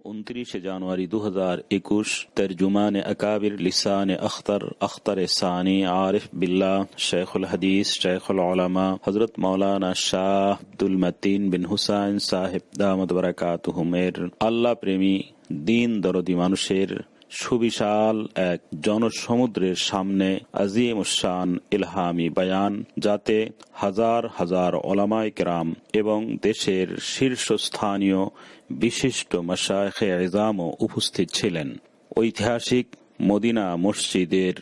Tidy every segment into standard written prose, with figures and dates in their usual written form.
29 জানুয়ারি 2021। তরজুমান আকাবির লিসান আখতার সানি আরিফ বিল্লাহ শেখুল হাদিস শেখুল উলামা হযরত মাওলানা শাহ আব্দুল মতিন বিন হুসাইন সাহেব দামাত বারাকাতুহুমের আল্লাহ প্রেমী দিন দরদি মানুষের সুবিশাল এক জনসমুদ্রের সামনে আজিম উশান ইলহামি বয়ান, যাতে হাজার হাজার ওলামায়ে কেরাম এবং দেশের শীর্ষস্থানীয় বিশিষ্ট মাশায়েখে ইজামও উপস্থিত ছিলেন। ঐতিহাসিক মদিনা মসজিদের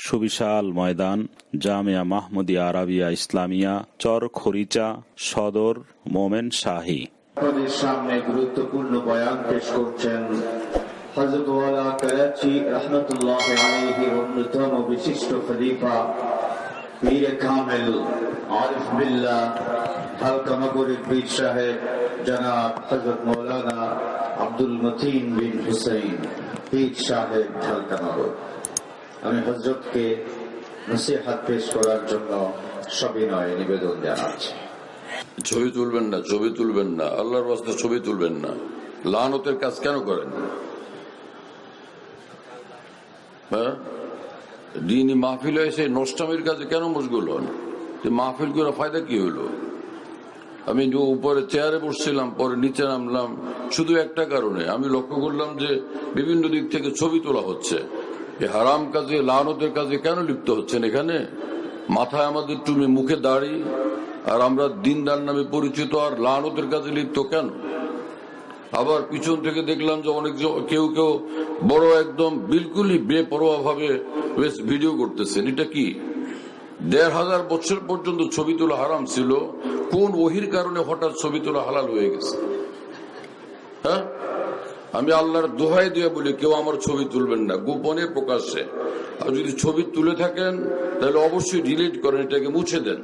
সুবিশাল ময়দান, জামিয়া মাহমুদিয়া আরাবিয়া ইসলামিয়া, চরখরিচা সদর, মোমেন শাহী। সামনে গুরুত্বপূর্ণ বয়ান পেশ করছেন হযরত ওয়ালা করাচি রাহমাতুল্লাহ আলাইহির অন্যতম বিশিষ্ট খলিফা পীর কামেল আরিফ বিল্লাহ হালকা নগরীর পীর সাহেব জনাব হযরত মাওলানা আব্দুল মতিন বিন হুসাইন পীর সাহেব হালকা নগর। আমি হযরতকে নসিহত পেশ করার জন্য সবিনয় নিবেদন জানাচ্ছি। ছবি তুলবেন না, ছবি তুলবেন না, আল্লাহর ওয়াস্তে ছবি তুলবেন না। লানতের কাজ কেন করেন? দিনই মাহফিল এসে নষ্টামির কাজে কেন মশগুল হন? মাহফিল করে ফায়দা কি হলো? আমি উপরে চেয়ারে বসছিলাম, পরে নিচে নামলাম শুধু একটা কারণে, আমি লক্ষ্য করলাম যে বিভিন্ন দিক থেকে ছবি তোলা হচ্ছে। এই হারাম কাজে, লানতের কাজে কেন লিপ্ত হচ্ছেন? এখানে মাথায় আমাদের টুপি, মুখে দাড়ি, আর আমরা দিনদার নামে পরিচিত, আর লানতের কাজে লিপ্ত কেন? আবার পিছন থেকে দেখলাম যে অনেক কেউ বড় একদম বিলকুলই বেপরোয়া ভাবে ভিডিও করতেছেন। এটা কি? ১৫০০ বছর পর্যন্ত ছবি তোলা হারাম ছিল, কোন ওহির কারণে হঠাৎ ছবি তোলা হালাল হয়ে গেছে? হ্যাঁ, আমি আল্লাহর দোহাই দিয়ে বলি, কেউ আমার ছবি তুলবেন না, গোপনে প্রকাশ্যে। আর যদি ছবি তুলে থাকেন তাহলে অবশ্যই ডিলিট করেন, এটাকে মুছে দেন,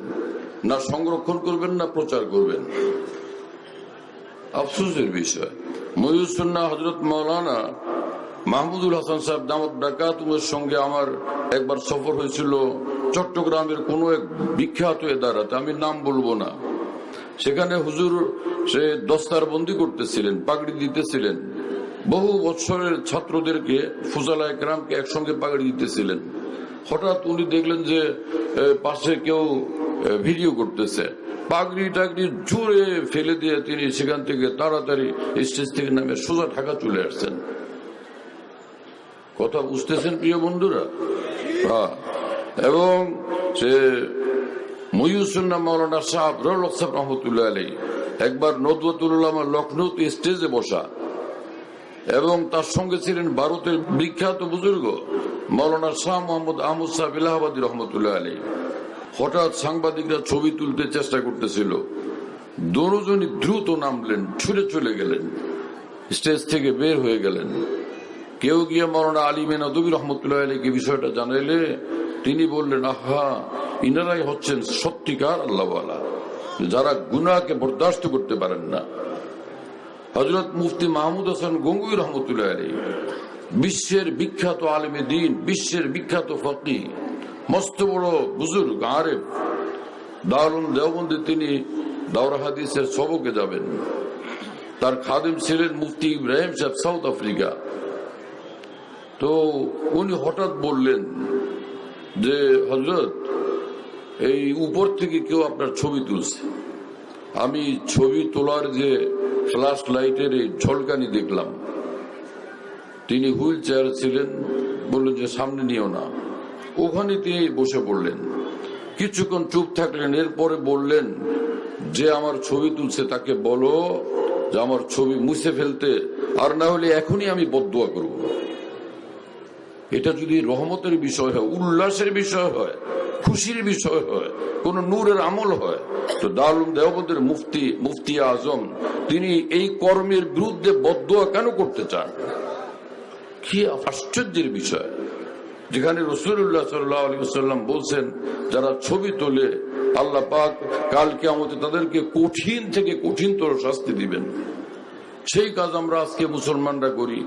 না সংরক্ষণ করবেন না প্রচার করবেন। আফসোসের বিষয়, মহিউসুন্নাহ হযরত মাওলানা মাহমুদুল হাসান সাহেব দামাত বারাকাতুহুর সঙ্গে আমার একবার সফর হয়েছিল চট্টগ্রামের কোন এক বিখ্যাত এদারাতে, আমি নাম বলবো না। সেখানে হুজুর সে দস্তারবন্দি করতেছিলেন, পাগড়ি দিতেছিলেন, বহু বছরের ছাত্রদেরকে, ফুজালায়ে কেরামকে একসঙ্গে পাগড়ি দিতেছিলেন। হঠাৎ উনি দেখলেন যে পাশে কেউ ভিডিও করতেছে, পাগড়ি টাগড়ি জোরে ফেলে দিয়ে তিনি সেখান থেকে তাড়াতাড়ি স্টেজ থেকে নামে সোজা ঢাকা চলে আসছেন। কথা বুঝতেছেন প্রিয় বন্ধুরা? হ্যাঁ। এবং সে মহিউসুন্নাহ মাওলানা সাহেব রহমতুল্লাহ আলাইহি একবার নদওয়াতুল উলামা লখনৌতে স্টেজে বসা, এবং তার সঙ্গে ছিলেন ভারতের বিখ্যাত বুজুর্গ মাওলানা শাহ মোহাম্মদ আহমদ সাহেব এলাহাবাদী রহমতুল্লাহ আলাইহি। হঠাৎ সাংবাদিকরা ছবি তুলতে চেষ্টা করতেছিল, দুজনই দ্রুত নামলেন, ছুটে চলে গেলেন, স্টেজ থেকে বের হয়ে গেলেন। কেউ গিয়ে মাওলানা আলিমে নদভী রহমতুল্লাহ আলাইহিকে বিষয়টা জানাইলে তিনি বললেন, আহা, ইনারাই হচ্ছেন সত্যিকার আল্লাহওয়ালা, যারা গুনাহকে বরদাস্ত করতে পারেন না। হযরত মুফতি মাহমুদ হাসান গঙ্গুই রহমতুল্লাহ আলাইহি বিশ্বের বিখ্যাত আলেমে দ্বীন, বিশ্বের বিখ্যাত ফকিহ, মস্ত বড় বুজুর্গ আরেফ, দারুল দেওবন্দে তিনি দাওরা হাদিসের সবকে যাবেন। তার খাদেম ছিলেন মুফতি ইব্রাহিম সাহেব, সাউথ আফ্রিকা। তো উনি হঠাৎ বললেন যে, হযরত, এই উপর থেকে কেউ আপনার ছবি তুলছে। আমি ছবি তোলার যে ফ্ল্যাশ লাইটের এই ঝলকানি দেখলাম। তিনি হুইল চেয়ার ছিলেন, বললেন যে সামনে নিও না। ওখানে তিনি বসে পড়লেন, কিছুক্ষণ চুপ থাকলেন, এরপরে বললেন যে আমার ছবি তুলছে তাকে বলো যে আমার ছবি মুছে ফেলতে, আর না হলে এখনই আমি বদদুয়া করব। এটা যদি রহমতের বিষয় হয়, উল্লাসের বিষয় হয়, খুশির বিষয় হয়, কোন নূরের আমল হয়, তো দারুল দেওবন্দের মুফতি আজম তিনি এই কর্মের বিরুদ্ধে বদদুয়া কেন করতে চান? কি আশ্চর্যের বিষয়, যেখানে রাসূলুল্লাহ সাল্লাল্লাহু আলাইহি ওয়াসাল্লাম বলছেন, যারা ছবি তোলে আল্লাহ পাক কাল কিয়ামতে তাদেরকে কঠিন থেকে কঠিনতর শাস্তি দিবেন। সেই কাজ আমরা আজকে মুসলমানরা করি।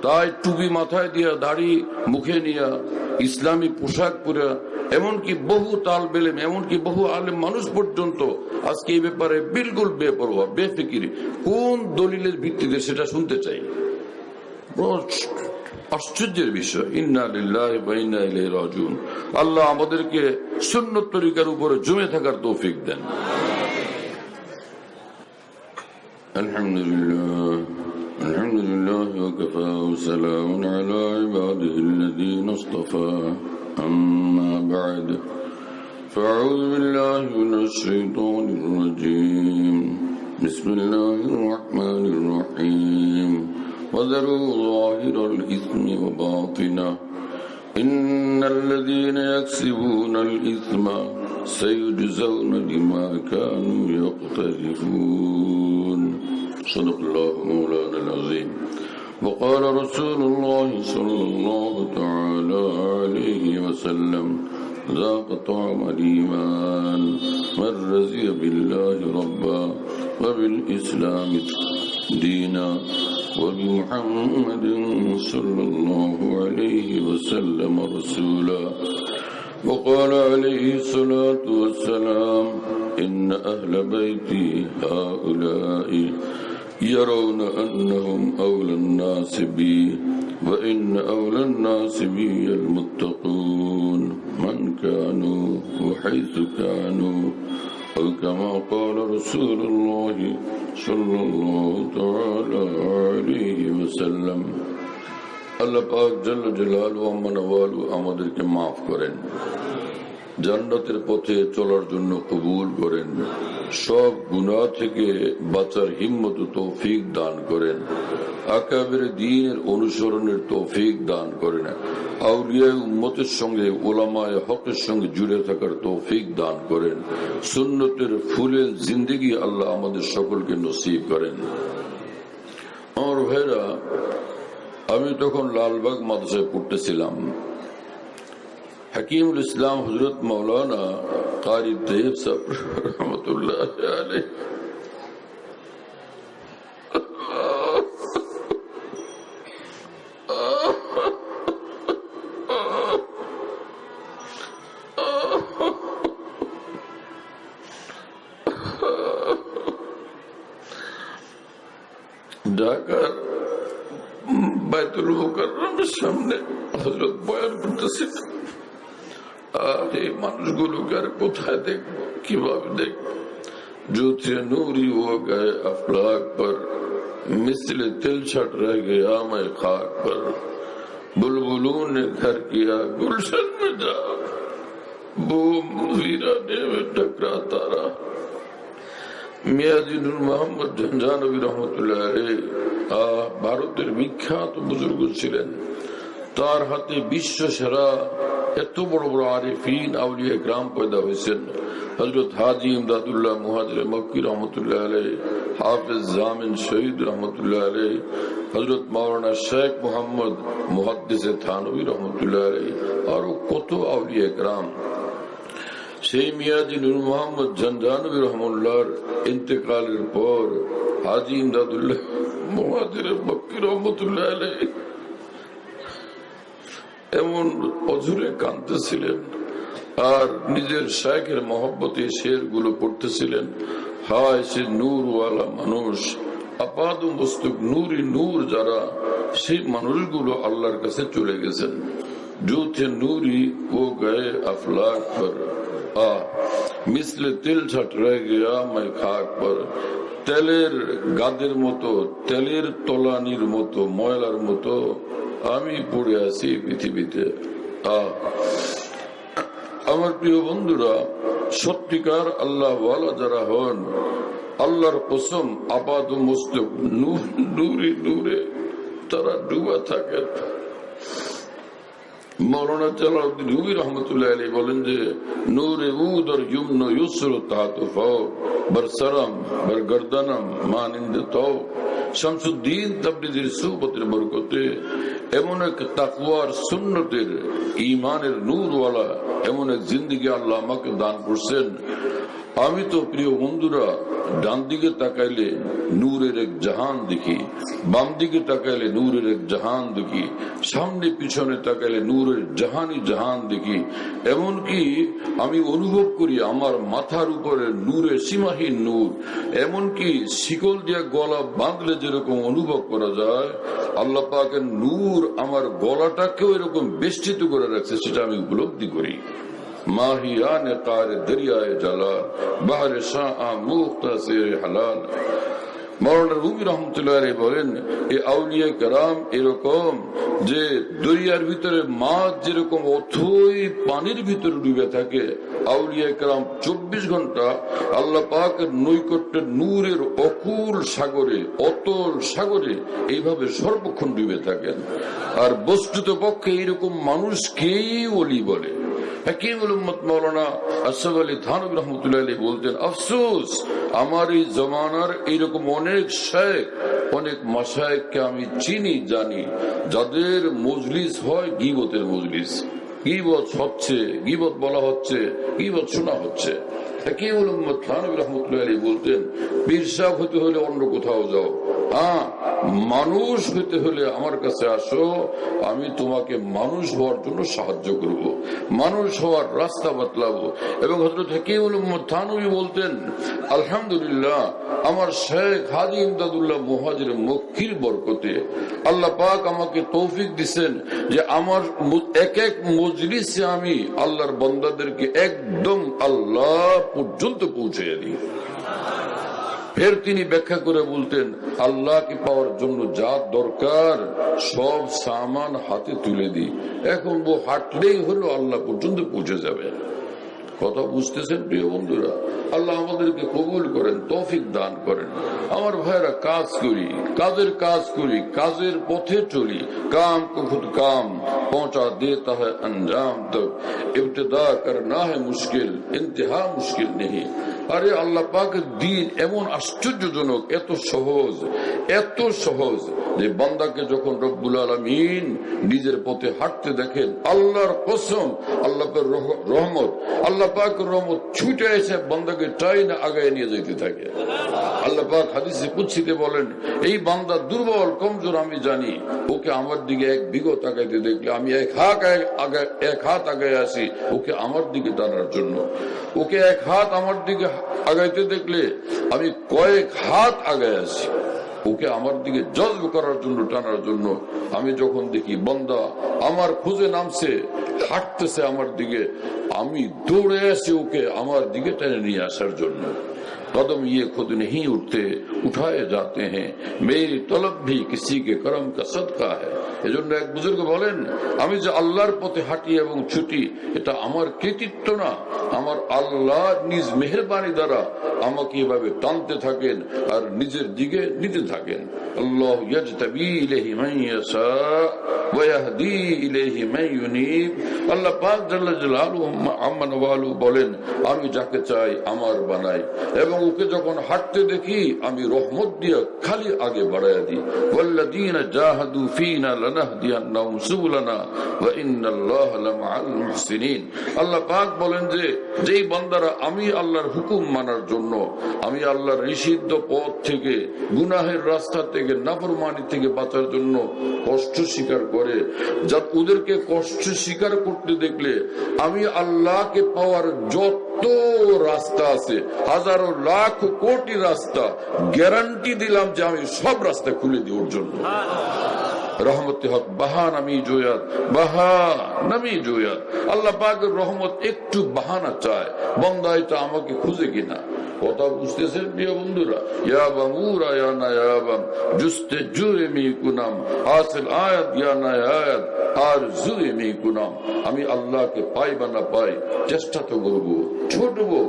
তাই টুপি মাথায় দিয়া, দাড়ি মুখে নিয়া, ইসলামী পোশাক পরে, এমনকি বহু তালেব ইলম, এমনকি বহু আলেম মানুষ পর্যন্ত আজকে এই ব্যাপারে বিলকুল বেপরোয়া, বেফিকির। কোন দলিলের ভিত্তিতে সেটা শুনতে চাই? আশ্চর্যের বিষয়। ইন্না লিল্লাহি ওয়া ইন্না ইলাইহি রাজিউন। আল্লাহ আমাদেরকে সুন্নত তরিকার উপরে জমে থাকার তৌফিক দেন। আলহামদুলিল্লাহ আলহামদুলিল্লাহ ওয়া কাফা ওয়া সালামুন আলা ইবাদিহিল্লাযীনা ইসতাফা আম্মা বা'দ ফাআউযু বিল্লাহি মিনাশ শাইতানির রাজীম বিসমিল্লাহির রাহমানির রাহিম وذروا ظاهر الإثم وباطنه إن الذين يكسبون الإثم سيجزون بما كانوا يقترفون صدق الله مولانا العظيم وقال رسول الله صلى الله تعالى عليه وسلم ذاق طعم الإيمان من رضي بالله ربا وبالإسلام دينا وبمحمد صلى الله عليه وسلم رسولا وقال عليه الصلاة والسلام إن أهل بيتي هؤلاء يرون أنهم أولى الناس بي وإن أولى الناس بي المتقون من كانوا وحيث كانوا أو كما قال رسول الله صلى الله تعالى عليه وسلم। আল্লাহ পাক জাল্লা জালালুহু ওয়া মানওয়ালু আমাদেরকে মাফ করেন, জান্নাতের পথে চলার জন্য কবুল করেন, সব গুনাহ থেকে বাঁচার হিম্মত ও তৌফিক দান করেন, আকাবের দ্বীনের অনুসরণের তৌফিক দান করেন, আউলিয়া উম্মতের সঙ্গে উলামায়ে হকের সঙ্গে জুড়ে থাকার তৌফিক দান করেন, সুন্নতের ফুলের জিন্দেগি আল্লাহ আমাদের সকলকে নসিব করেন। আমার ভাইরা, আমি তখন লালবাগ মাদ্রাসায় পড়তেছিলাম। হাকিমুল ইসলাম হযরত মাওলানা কারি তৈয়ব সাহেব রাহমাতুল্লাহ আলাইহি ঢাকার বাইতুল মুকাররমের সামনে হযরত বয়ান করতেছেন। আর এই মানুষগুলোকে আর কোথায় দেখবো, কিভাবে দেখবো? जो थे नूरी वो गए अफलाक पर, मिसले तिल छट रह गया मैं खाक पर, बुलबुलों ने घर किया गुलशन में जा, वो वीराने में टकराता रहा। মিয়াজি নূর মোহাম্মদ ঝঞ্ঝানবী রহমতুল্লাহ আলাইহি ভারতের বিখ্যাত বুজুর্গ ছিলেন। তার হাতে বিশ্ব সেরা এত বড় বড় আরিফিন আউলিয়া গ্রাম পয়দা হয়েছেন। হযরত হাজী ইমদাদুল্লাহ মুহাজির মক্কি রহমতুল্লাহ আলাইহি, হাফেজ জামিন শহীদ রহমতুল্লাহ আলাইহি, হযরত মাওলানা শেখ মোহাম্মদ মুহাদ্দিসে থানভী রহমতুল্লাহ আলাইহি, আরো কত আউলিয়া গ্রাম। সেই মিয়াজি নূর মোহাম্মদ ঝঞ্ঝানবী রহমতুল্লাহর ইন্তেকালের পর হাজী ইমদাদুল্লাহ মুহাজির মক্কি রহমতুল্লাহ আলাইহি এমন অঝরে কাঁদতেছিলেন আর নিজের শাইখের মহব্বতে শের গুলো পড়তেছিলেন। হায় সে নূরওয়ালা মানুষ, আপাদ মস্তক নূরি নূর যারা, সেই মানুষগুলো আল্লাহর কাছে চলে গেছেন। जो थे नूरी वो गए अफलाक पर, মিসলে তিল ছট রয়ে গিয়া मैं খাক पर, তেলের গাদের মতো, তেলের তলানির মতো, ময়লার মতো আমি পড়ে আছি পৃথিবীতে। আমার প্রিয় বন্ধুরা, সত্যিকার আল্লাহ ওয়ালা যারা হন, আল্লাহর কসম আপাদ মস্তক নূরে নূরে তারা ডুবা থাকেন। মৌলানা জালালউদ্দিন রুমি রহমতুল্লাহ আলাইহি বলেন যে নূরে উদ আর ইউমন ইউসর তাহাতু ফাও বরসরম বরগর্দনম মানিন্দ তো। শামসুদ্দিন তাবরিজির সুহবতের বরকতে এমন এক তাকওয়ার সুন্নতের ঈমানের নূরওয়ালা এমন এক জিন্দেগি আল্লাহ আমাকে দান করছেন। আমি তো প্রিয় বন্ধুরা ডান দিকে তাকাইলে নূরের এক জাহান দেখি, বাম দিকে তাকাইলে নূরের এক জাহান দেখি, সামনে পিছনে তাকাইলে নূরের জাহানই জাহান দেখি। এমনকি আমি অনুভব করি আমার মাথার উপরে নূরের সীমাহীন নূর। এমনকি শিকল দিয়ে গলা বাঁধলে যেরকম অনুভব করা যায়, আল্লাহ পাকের নূর আমার গলাটাকেও এরকম বেষ্টিত করে রাখছে, সেটা আমি উপলব্ধি করি। মাহিয়ান কারে দরিয়ায় জালাল, বাহরে শাহ মুখতাসির হালাল। মাওলানা রুমি রহমতুল্লাহ আলাইহি বলেন, এই আউলিয়া কেরাম এরকম যে দরিয়ার ভিতরে মাছ যেরকম অথই পানির ভিতরে ডুবে থাকে, আউলিয়া কেরাম 24 ঘন্টা আল্লাহ পাকের নৈকট্যের নূরের অকুল সাগরে, অতল সাগরে এইভাবে সর্বক্ষণ ডুবে থাকেন। আর বস্তুত পক্ষে এরকম মানুষকেই ওলি বলে। হাকিমুল উম্মত মাওলানা আশরাফ আলী থানভী রাহমাতুল্লাহ আলাইহি বলতেন, আফসোস আমার এই জমানার এইরকম অনেক শেখ, অনেক মাশায়েখকে আমি চিনি, জানি, যাদের মজলিস হয় গীবতের মজলিস। গীবত হচ্ছে, গীবত বলা হচ্ছে, গীবত শোনা হচ্ছে। হাকিমুল উম্মত থানভী রাহমাতুল্লাহ আলাইহি বলতেন, পীর সাহেব হতে হলে অন্য কোথাও যাও, মানুষ হতে হলে আমার কাছে আসো, আমি তোমাকে মানুষ হওয়ার জন্য সাহায্য করব, মানুষ হওয়ার রাস্তা বাতলাবো। এবং হযরত হাকিমুল উম্মত থানভী বলতেন, আলহামদুলিল্লাহ আমার শেখ হাজী ইমদাদুল্লাহ মুহাজির মক্কির বরকতে আল্লাহ পাক আমাকে তৌফিক দিচ্ছেন যে আমার এক এক মজলিসে আমি আল্লাহর বান্দাদেরকে একদম আল্লাহ পর্যন্ত পৌঁছে দিই। ফের তিনি ব্যাখ্যা করে বলতেন, আল্লাহকে পাওয়ার জন্য যা দরকার সব সামান হাতে তুলে দিই, এখন ও হাঁটলেই হলো আল্লাহ পর্যন্ত পৌঁছে যাবে। কথা বুঝতেছেন প্রিয় বন্ধুরা? আল্লাহ আমাদেরকে কবুল করেন, তৌফিক দান করেন। আমার ভাইরা, কাজ করি, কাজের কাজ করি, কাজের পথে চলি। কাম কো খুদ কাম পৌঁছা দেতা হ্যায় अंजाम तक, इब्तिदा करना है मुश्किल इंतहा मुश्किल नहीं। আরে আল্লাহ পাকের দ্বীন এমন আশ্চর্যজনক, এত সহজ, এত সহজ যে বান্দাকে যখন রব্বুল আলামিন নিজের পথে হাঁটতে দেখেন, আল্লাহর কসম আল্লাহ পাকের রহমত, আল্লাহ পাকের রহমত ছুটে এসে বান্দাকে টাই না আগায় নিয়ে যেতে থাকে। আল্লাহ পাক হাদিসে কুদসিতে বলেন, এই বান্দা দুর্বল কমজোর আমি জানি, ওকে আমার দিকে এক বিঘত আগাইতে দেখলে আমি এক হাত আগায় আসি ওকে আমার দিকে টানার জন্য, ওকে এক হাত আমার দিকে আগাইতে দেখলে আমি কয়েক হাত আগায় আসি ওকে আমার দিকে জজব করার জন্য, টানার জন্য। আমি যখন দেখি বান্দা আমার খোঁজে নামছে, হাঁটতেছে আমার দিকে, আমি দৌড়ে আসি ওকে আমার দিকে টেনে নিয়ে আসার জন্য। कदम ये खुद नहीं उठते उठाए जाते हैं, मेरी तलब भी किसी के करम का सदका है। এজন্য এক বুজুর্গ বলেন, আমি যে আল্লাহর পথে হাঁটি এবং ছুটি, এটা আমার কৃতিত্ব না, আমার আল্লাহ নিজ মেহেরবানি দ্বারা আমাকে এভাবে টানতে থাকেন আর নিজের দিকে নিতে থাকেন। আল্লাহ ইয়াজতাবি ইলাইহি মান ইয়াশা ওয়া ইয়াহদি ইলাইহি মান ইউনিব। আল্লাহ পাক জাল্লা জালালুহু আম্মা নওয়ালু বলেন, আমি যাকে চাই আমার বানাই, এবং ওকে যখন হাঁটতে দেখি আমি রহমত দিয়ে খালি আগে বাড়াইয়া দিই। ওয়াল্লাযীনা জাহাদু ফীনা লানাহদিয়ান্নাহুম সুবুলানা ওয়া ইন্নাল্লাহা লামাআল মুহসিনিন। আল্লাহ পাক বলেন যে যেই বান্দারা আমি আল্লাহর হুকুম মানার জন্য, আমি আল্লাহর নিষিদ্ধ পথ থেকে, গুনাহের রাস্তা থেকে, নাফরমানি থেকে বাঁচার জন্য কষ্ট স্বীকার করে, যা ওদেরকে কষ্ট স্বীকার করতে দেখলে আমি আল্লাহকে পাওয়ার যত রাস্তা আছে, হাজারো লাখ কোটি রাস্তা, গ্যারান্টি দিলাম যে আমি সব রাস্তা খুলে দিই ওর জন্য। রহমতে হক বাহানামি জোয়াত, বাহানামি জোয়াত। আল্লাহ পাকের রহমত একটু বাহানা চায়, বান্দা এটা আমাকে খুঁজে কিনা। কথা বুঝতেছেন প্রিয় বন্ধুরা? ইয়া বামুরা ইয়া নায়াবাম জুস্তে জুরে মি কুনাম হাসিল আয়াত ইয়া নায়াত আর জুরে মি কুনাম। আমি আল্লাহকে পাই বা না পাই, চেষ্টা তো করব, ছুটবো,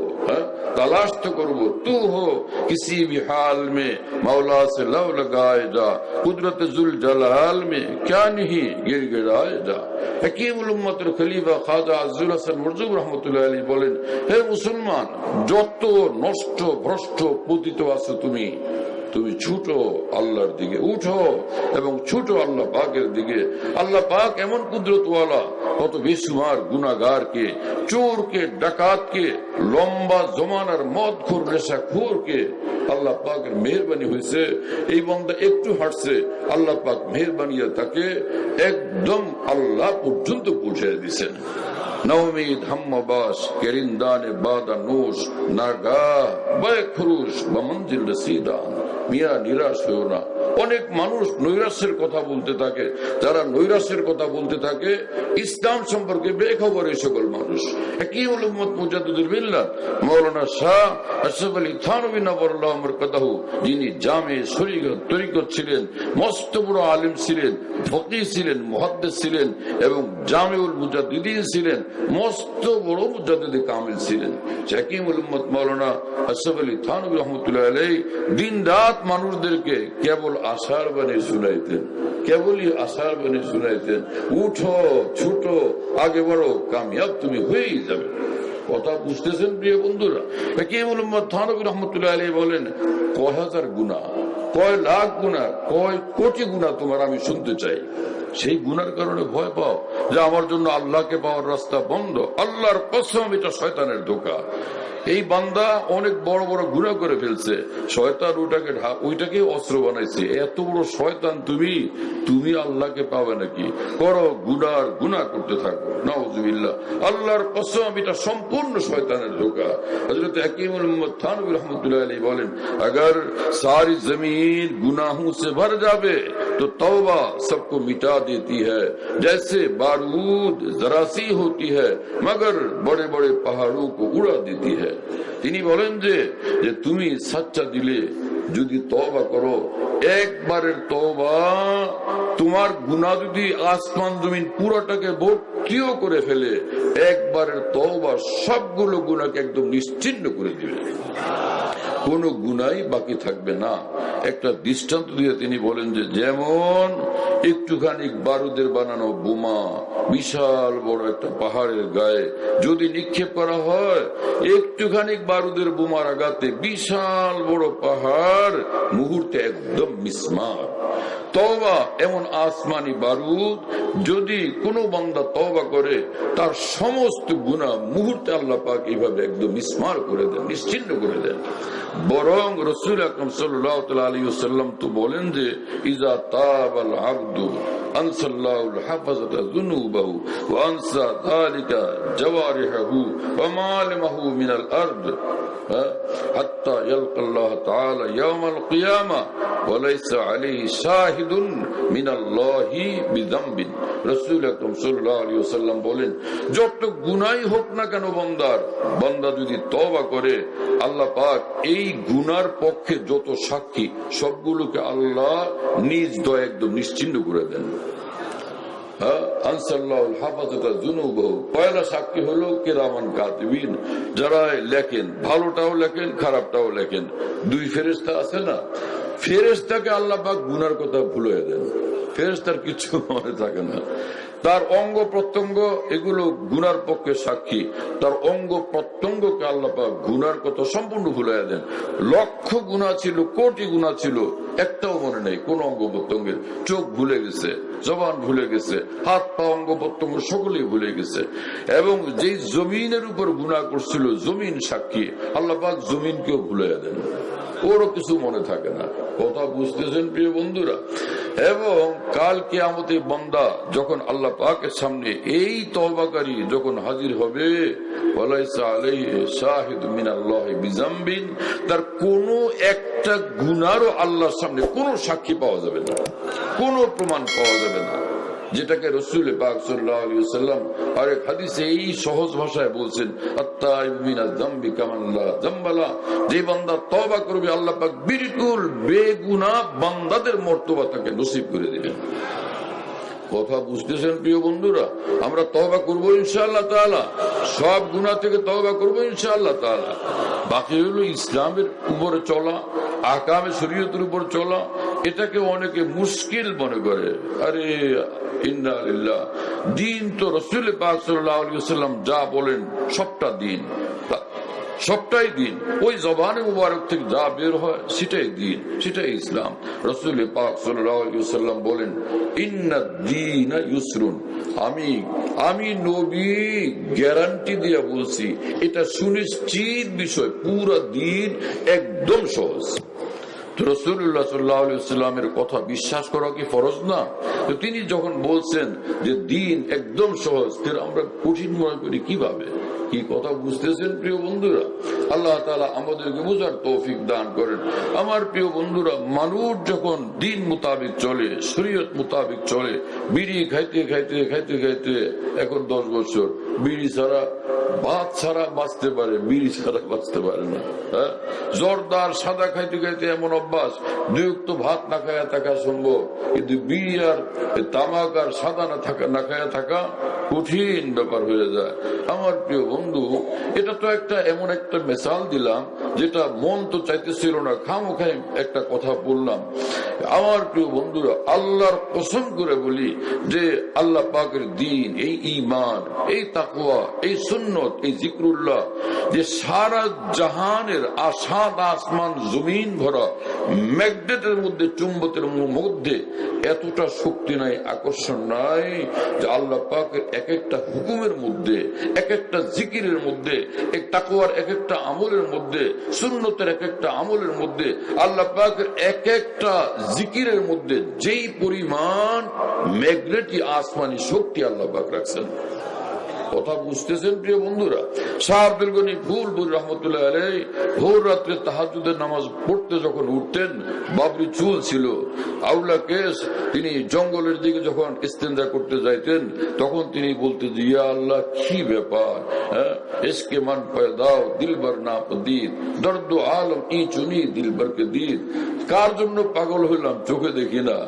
तलाश तो करबो। तू हो किसी भी हाल में मौला से लव लगाए जा, कुदरत जुल जलाल में क्या नहीं गिड़गिड़ाए जा। हकीमुल उम्मतेर খলিফা খাজা আজজুল হাসান মরজুব রহমতুল্লাহ আলাইহি বলেন, হে মুসলমান, যত নষ্ট ভ্রষ্ট পতিত আছো তুমি, তুমি ছুটো আল্লাহর দিকে, উঠো এবং ছুটো আল্লাহ পাকের দিকে। আল্লাহ পাক এমন কুদরতওয়ালা, কত বেসুমার গুনাহগারকে, চোরকে, ডাকাতকে, লম্বা জমানার মদখোর নেশাখোরকে আল্লাহ পাকের মেহেরবানি হয়েছে। এই বান্দা একটু হাঁটছে, আল্লাহ পাক মেহেরবানিয়া তাকে একদম আল্লাহ পর্যন্ত পৌঁছে দিয়েছেন। নওমীদ হাম্মাবাস কেরিন্দানে বাদা নোশ নাগা বায় খুরুশ বা মঞ্জিল রসিদা। মিয়া নিরাশ হয়েও না। অনেক মানুষ নৈরাশ্যের কথা বলতে থাকে, যারা নৈরাশ্যের কথা বলতে থাকে ইসলাম সম্পর্কে বেখবর এই সকল মানুষ। একই হল মুজাদ্দিদুল মিল্লাত মাওলানা শাহ আশরাফ আলী থানভী নওয়ারুল্লাহ বরকাতুহু, যিনি জামে শরীয়ত তরিকত ছিলেন, মস্ত বড় আলিম ছিলেন, ফকিহ ছিলেন, মুহাদ্দিস ছিলেন এবং জামিউল মুজাদ্দিদিন ছিলেন, মস্ত বড় মুজাদ্দিদে কামিল ছিলেন। হাকিমুল উম্মত মাওলানা আশরাফ আলী থানভী রহমাতুল্লাহ আলাইহি দিন রাত মানুষদেরকে কেবল আশার বাণী শুনাইতেন, কেবলই আশার বাণী শুনাইতেন, উঠো ছুটো আগে বড়, কামিয়াব তুমি হয়েই যাবে। কথা বুঝতেছেন প্রিয় বন্ধুরা? হাকিমুল উম্মত থানভী রহমাতুল্লাহ আলাইহি বলেন, কয় হাজার গুনাহ, কয় লাখ গুনাহ, কয় কোটি গুনাহ তোমার আমি শুনতে চাই। সেই গুনার কারণে ভয় পাও যে আমার জন্য আল্লাহকে পাওয়ার রাস্তা বন্ধ। আল্লাহর কসম, এটা শয়তানের ধোঁকা। এই বান্দা অনেক বড় বড় গুনাহ করে ফেলছে, শয়তান ওইটাকে অস্ত্র বানাইছে। এত বড় শয়তান তুমি আল্লাহকে পাবে নাকি? করো গুনাহ করতে থাকো, নাউজুবিল্লাহ। আল্লাহর কসম, এটা সম্পূর্ণ শয়তানের ধোঁকা। হযরত হাকিমুল উম্মত থানভী রাহমাতুল্লাহ আলাইহি বলেন, अगर सारी जमीन गुनाहों से भर जावे तो तौबा सबको मिटा देती है, जैसे बारूद जरासी होती है मगर बड़े बड़े पहाड़ों को उड़ा देती है। তিনি বলেন যে তুমি সাচ্চা দিলে যদি তওবা করো, একবারের তওবা তোমার গুনাহ যদি আসমান জমিন পুরোটাকে ভর্তিও করে ফেলে, একবারের তওবা সবগুলো গুনাহকে একদম নিশ্চিহ্ন করে দিবে, কোনো গুনাহই বাকি থাকবে না। একটা দৃষ্টান্ত দিয়ে তিনি বলেন যে যেমন একটুখানি বারুদের বানানো বোমা বিশাল বড় একটা পাহাড়ের গায়ে যদি নিক্ষেপ করা হয়, একটুখানি বারুদের বোমার আঘাতে বিশাল বড় পাহাড় মুহূর্তে একদম মিসমার। তওবা এমন আসমানি বারুদ, যদি কোনো বান্দা তওবা করে তার সমস্ত গুনাহ মুহূর্তে আল্লাহ পাক এইভাবে একদম মিসমার করে দেন, নিশ্চিহ্ন করে দেন। বরং রাসূল আকরাম সাল্লাল্লাহু আলাইহি ওয়াসাল্লাম তো বলেন যে ইজা তাবাল আবদু আনসাল্লাহুল হাফাযাতা যুনুবাহু ওয়া আনসা যালিকা জাওয়ারিহু ওয়া মালামাহু মিনাল আরদ হাত্তা ইয়ালকাল্লাহ তাআলা ইয়াউমাল কিয়ামা ওয়া লাইসা আলাইহি শাহিদুন মিনাল্লাহি বিযামবিন। রাসূল আকরাম সাল্লাল্লাহু আলাইহি ওয়াসাল্লাম বলেন, যত গুনাহই হোক না কেন বান্দা যদি তওবা করে, আল্লাহ পাক এই গুনার পক্ষে যত সাক্ষী সবগুলোকে আল্লাহ নিজ দয়া একদম নিশ্চিহ্ন করে দেন। পয়লা সাক্ষী হলো কিরামান কাতিবিন, যারা লেখেন, ভালোটাও লেখেন খারাপটাও লেখেন। দুই ফেরেশতা আছে না, ফেরেশতাকে আল্লাহ পাক গুনার কথা ভুলিয়ে দেন, ফেরেশতার কিছু মনে থাকে না। তার অঙ্গ প্রত্যঙ্গ এগুলো গুনার পক্ষে সাক্ষী, তার অঙ্গ প্রত্যঙ্গকে আল্লাহ পাক গুনার কথা সম্পূর্ণ ভুলিয়ে দেন। লক্ষ গুনাহ ছিল, কোটি গুনাহ ছিল, একটাও মনে নেই কোন অঙ্গ প্রত্যঙ্গের। চোখ ভুলে গেছে, জবান ভুলে গেছে, হাত পা অঙ্গ প্রত্যঙ্গ সকলেই ভুলে গেছে। এবং যেই জমিনের উপর গুনাহ করছিল জমিন সাক্ষী, আল্লাহ পাক জমিনকেও ভুলিয়ে দেন, ওরও কিছু মনে থাকে না। কথা বুঝতেছেন প্রিয় বন্ধুরা? এবং কাল কিয়ামতে বান্দা যখন আল্লাহ পাকের সামনে এই তওবাকারী যখন হাজির হবে, ওয়ালাইসা আলাইহি শাহিদুম মিনাল্লাহি বিযামবিন, তার কোনো একটা গুনাহরও আল্লাহর সামনে কোনো সাক্ষী পাওয়া যাবে না, কোনো প্রমাণ পাওয়া যাবে না। যেটাকে রাসূল পাক সাল্লাল্লাহু আলাইহি ওয়াসাল্লাম আরেক হাদিসে এই সহজ ভাষায় বলছেন, আত-তাইবু মিনাজ যামবি কামান লা যামবালা, যে বান্দা তওবা করবে আল্লাহ পাক বিলকুল বেগুনাহ বান্দাদের মর্তবা তাকে নসিব করে দিবেন। কথা বুঝতেছেন প্রিয় বন্ধুরা? আমরা তওবা করব ইনশাআল্লাহ তাআলা, সব গুনাহ থেকে তওবা করব ইনশাআল্লাহ তাআলা। বাকি হলো ইসলামের উপরে চলা, আহকামে শরীয়তের উপর চলা। এটাকে অনেকে মুশকিল মনে করে। আরে ইন্না লিল্লাহ, দিন তো রাসূল পাক সাল্লাল্লাহু আলাইহি ওয়াসাল্লাম যা বলেন সবটা দিন। সবটাই দিন। ওই জবানে মুবারক থেকে যা বের হয় সেটাই দিন, সেটাই ইসলাম। রাসূল পাক সাল্লাল্লাহু আলাইহি ওয়াসাল্লাম বলেন, ইন্নাদ দীনা ইউসরুন, আমি নবী গ্যারান্টি দিয়ে বলছি, এটা সুনিশ্চিত বিষয়, পুরো দিন একদম সহজ। রাসূলুল্লাহ সাল্লাল্লাহু আলাইহি ওয়াসাল্লামের কথা বিশ্বাস করা কি ফরজ না? তো তিনি যখন বলছেন যে দিন একদম সহজ, আমরা কঠিন মনে করি কিভাবে? কি কথা বুঝতেছেন প্রিয় বন্ধুরা? আল্লাহ তাআলা আমাদেরকে বুঝার তৌফিক দান করেন। আমার প্রিয় বন্ধুরা, মানুষ যখন দিন মোতাবেক চলে, শরীয়ত মোতাবেক চলে, বিড়ি খাইতে খাইতে খাইতে খাইতে এখন 10 বছর বিড়ি ছাড়া, ভাত ছাড়া বাঁচতে পারে, বিড়ি ছাড়া বাঁচতে পারে না। হ্যাঁ, জর্দার সাদা খাইতে খাইতে এমন অভ্যাস, দুইক্ত ভাত না খায়া থাকা সম্ভব, কিন্তু বিড়ি আর তামাক আর সাদা না খায়া থাকা কঠিন ব্যাপার হয়ে যায়। আমার প্রিয় বন্ধু, এটা তো এমন একটা মিসাল দিলাম যেটা মন তো চাইতেছিল না, খামোখাই একটা কথা বললাম। আমার প্রিয় বন্ধুরা, আল্লাহর কসম করে বলি যে আল্লাহ পাকের দ্বীন, এই ঈমান, এই তাকওয়া, এই সুন্নত, এই জিকরুল্লাহ, যে সারা জাহানের আসাদ আসমান জমিন ভরা ম্যাগনেটের মধ্যে, চুম্বকের মধ্যে এতটা শক্তি নাই, আকর্ষণ নাই যে আল্লাহ পাকের এক একটা হুকুমের মধ্যে, এক একটা জিকিরের মধ্যে, এক তাকওয়ার এক একটা আমলের মধ্যে, সুন্নতের এক একটা আমলের মধ্যে, আল্লাহ পাকের এক একটা জিকিরের মধ্যে যেই পরিমাণ ম্যাগনেটিক আসমানি শক্তি আল্লাহ পাক রাখছেন। কথা বুঝতেছেন প্রিয় বন্ধুরা? শাহ আব্দুল গনি ফুলপুর রহমতুল্লাহ আলাইহি ভোর রাত্রে তাহাজ্জুদের নামাজ পড়তে যখন উঠতেন, বাবরি চুল ছিল, আউলা কেস, তিনি জঙ্গলের দিকে যখন ইস্তেঞ্জা করতে যাইতেন, তখন তিনি বলতেন, ইয়া আল্লাহ, কি ব্যাপার, ইসকে মান পয়দাও দিলবর না পদিদ, দর্দ আলম ই চুনি দিলবর কে দিদ। কার জন্য পাগল হইলাম চোখে দেখি না,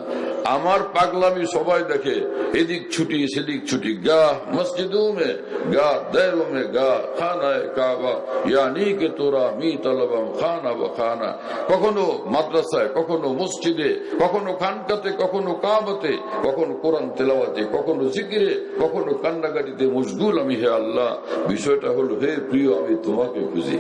আমার পাগলামি সবাই দেখে, এদিক ছুটি সেদিক ছুটি, গা মসজিদোं में गा दैरों में गा खाना काबा यानी के तोरा मी तलबम खाना व खाना। কখনো মাদ্রাসায়, কখনো মসজিদে, কখনো খানকাতে, কখনো কাবাতে, কখনো কোরআন তেলাওয়াতে, কখনো জিকিরে, কখনো কান্নাকাটিতে মশগুল আমি, হে আল্লাহ। বিষয়টা হলো, হে প্রিয়, আমি তোমাকে খুঁজি।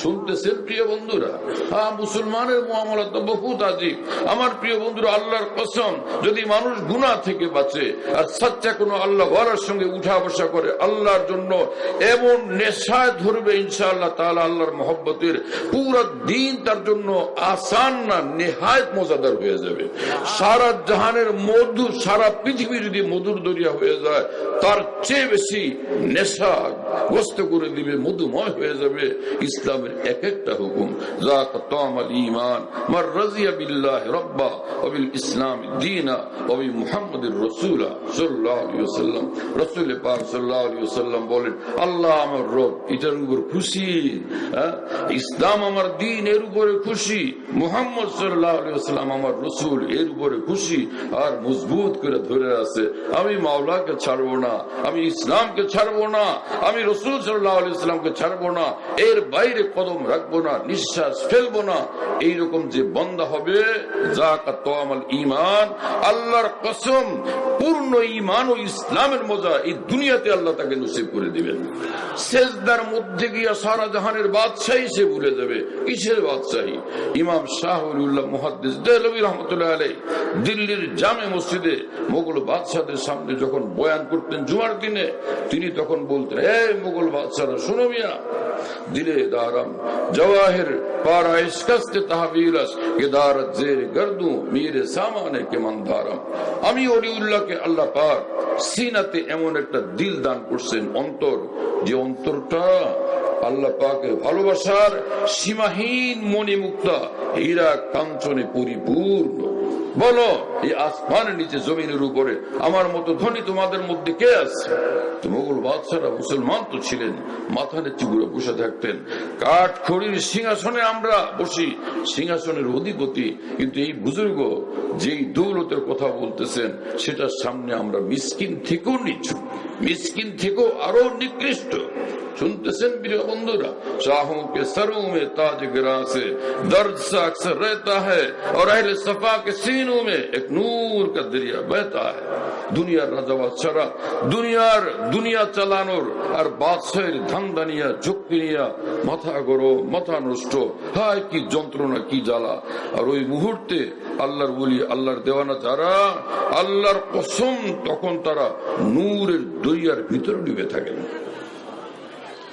শুনতেছেন প্রিয় বন্ধুরা? হ্যাঁ, মুসলমানের মুআমালা তো বহুত আজীব। আমার প্রিয় বন্ধুরা, আল্লাহর কসম, যদি মানুষ গুনাহ থেকে বাঁচে আর সচ্চা কোনো আল্লাহ ওয়ালার সঙ্গে উঠা বসা করে, আল্লাহর জন্য এমন নেশায় ধরবে ইনশাআল্লাহ তাআলা, আল্লাহর মহব্বতের পুরো দিন তার জন্য আসান না, নেহায়েত মজাদার হয়ে যাবে। সারা জাহানের মধু, সারা পৃথিবী যদি মধুর দরিয়া হয়ে যায়, তার চেয়ে বেশি নেশা গ্রস্ত করে দিবে, মধুময় হয়ে যাবে ইসলামের এক একটা হুকুম। যাকা তামাল ঈমান মার রাজিয়া বিল্লাহি রাব্বা ওয়া বিল ইসলাম দীনা ওয়া বি মুহাম্মাদির রাসূলা সাল্লাল্লাহু আলাইহি ওয়াসাল্লাম। রাসূল পাক সাল্লাল্লাহু আলাইহি ওয়াসাল্লাম বলেন, আল্লাহ আমার রব, এটার উপর খুশি, ইসলাম আমার দ্বীন, এর উপরে খুশি, মুহাম্মদ সাল্লাল্লাহু আলাইহি ওয়াসাল্লাম আমার রাসূল, এর উপরে খুশি আর মজবুত করে ধরে আছে। আমি মাওলাকে ছাড়বো না, আমি ইসলামকে ছাড়বো না, আমি রাসূল সাল্লাল্লাহু আলাইহি ওয়াসাল্লামকে ছাড়বো না, এর বাইরে কদম রাখবো না, নিঃশ্বাস ফেলবো না। এইরকম যে বান্দা হবে, যাকা তামাল ঈমান, আল্লাহর কসম, পূর্ণ ঈমান ও ইসলামের মজা এই দুনিয়াতে আল্লাহ তাকে নসিব করে দিবেন। সেজদার মধ্যে গিয়া সারা জাহানের বাদশাহী সে ভুলে যাবে। কিসের বাদশাহী? ইমাম শাহ ওলিউল্লাহ মুহাদ্দিস দেহলভী রাহমাতুল্লাহ আলাইহি দিল্লির জামে মসজিদে মোগল বাদশাহদের সামনে যখন বয়ান করতেন জুমার দিনে, তিনি তখন বলতেন, হে মোগল বাদশাহরা, শুনো মিয়া, দিলে দারাম জওয়াহির পারা ইশকাস্তে তাহবিলাস ইদারত জের গর্দু মেরে সামানে কে মন্দারাম। আমি ওলিউল্লাহকে আল্লাহ পাক সিনাতে এমন একটা দিল দান করছেন, অন্তর, যে অন্তরটা আল্লাহ পাকের ভালোবাসার সীমাহীন মণিমুক্তা হীরা কাঞ্চনে পরিপূর্ণ। বলো, এই আসমানের নিচে জমিনের উপরে আমার মতো ধনী তোমাদের মধ্যে কে আছে? তো মোগল বাদশাহরা মুসলমান তো ছিলেন, মাথা নিচু করে বসে থাকতেন। কাঠ খড়ির সিংহাসনে আমরা বসি, সিংহাসনের অধিপতি, কিন্তু এই বুজুর্গ যেই দৌলতের কথা বলতেছেন, সেটার সামনে আমরা মিসকিন থেকেও নিচু, মিসকিন থেকেও আরো নিকৃষ্ট। सुनतेছেন प्रिय बंधुरा, शाहों के सरों में ताज गिरा से दर्द सा अक्सर रहता है और अहले सफा के सीनों में एक नूर का दरिया बहता है। दुनियार राजा बादशाहরা দুনিয়া চালানোর আর বাদশাহের ধান্দানিয়া ঝুঁকি নিয়া মাথা গরম, মাথা নষ্ট, হায় কি যন্ত্রণা, কি জ্বালা। আর ওই মুহূর্তে আল্লাহর ওলি, আল্লাহর দেওয়ানা যারা, আল্লাহর কসম তখন তারা নূরের দরিয়ার ভিতরে ডুবে থাকেন।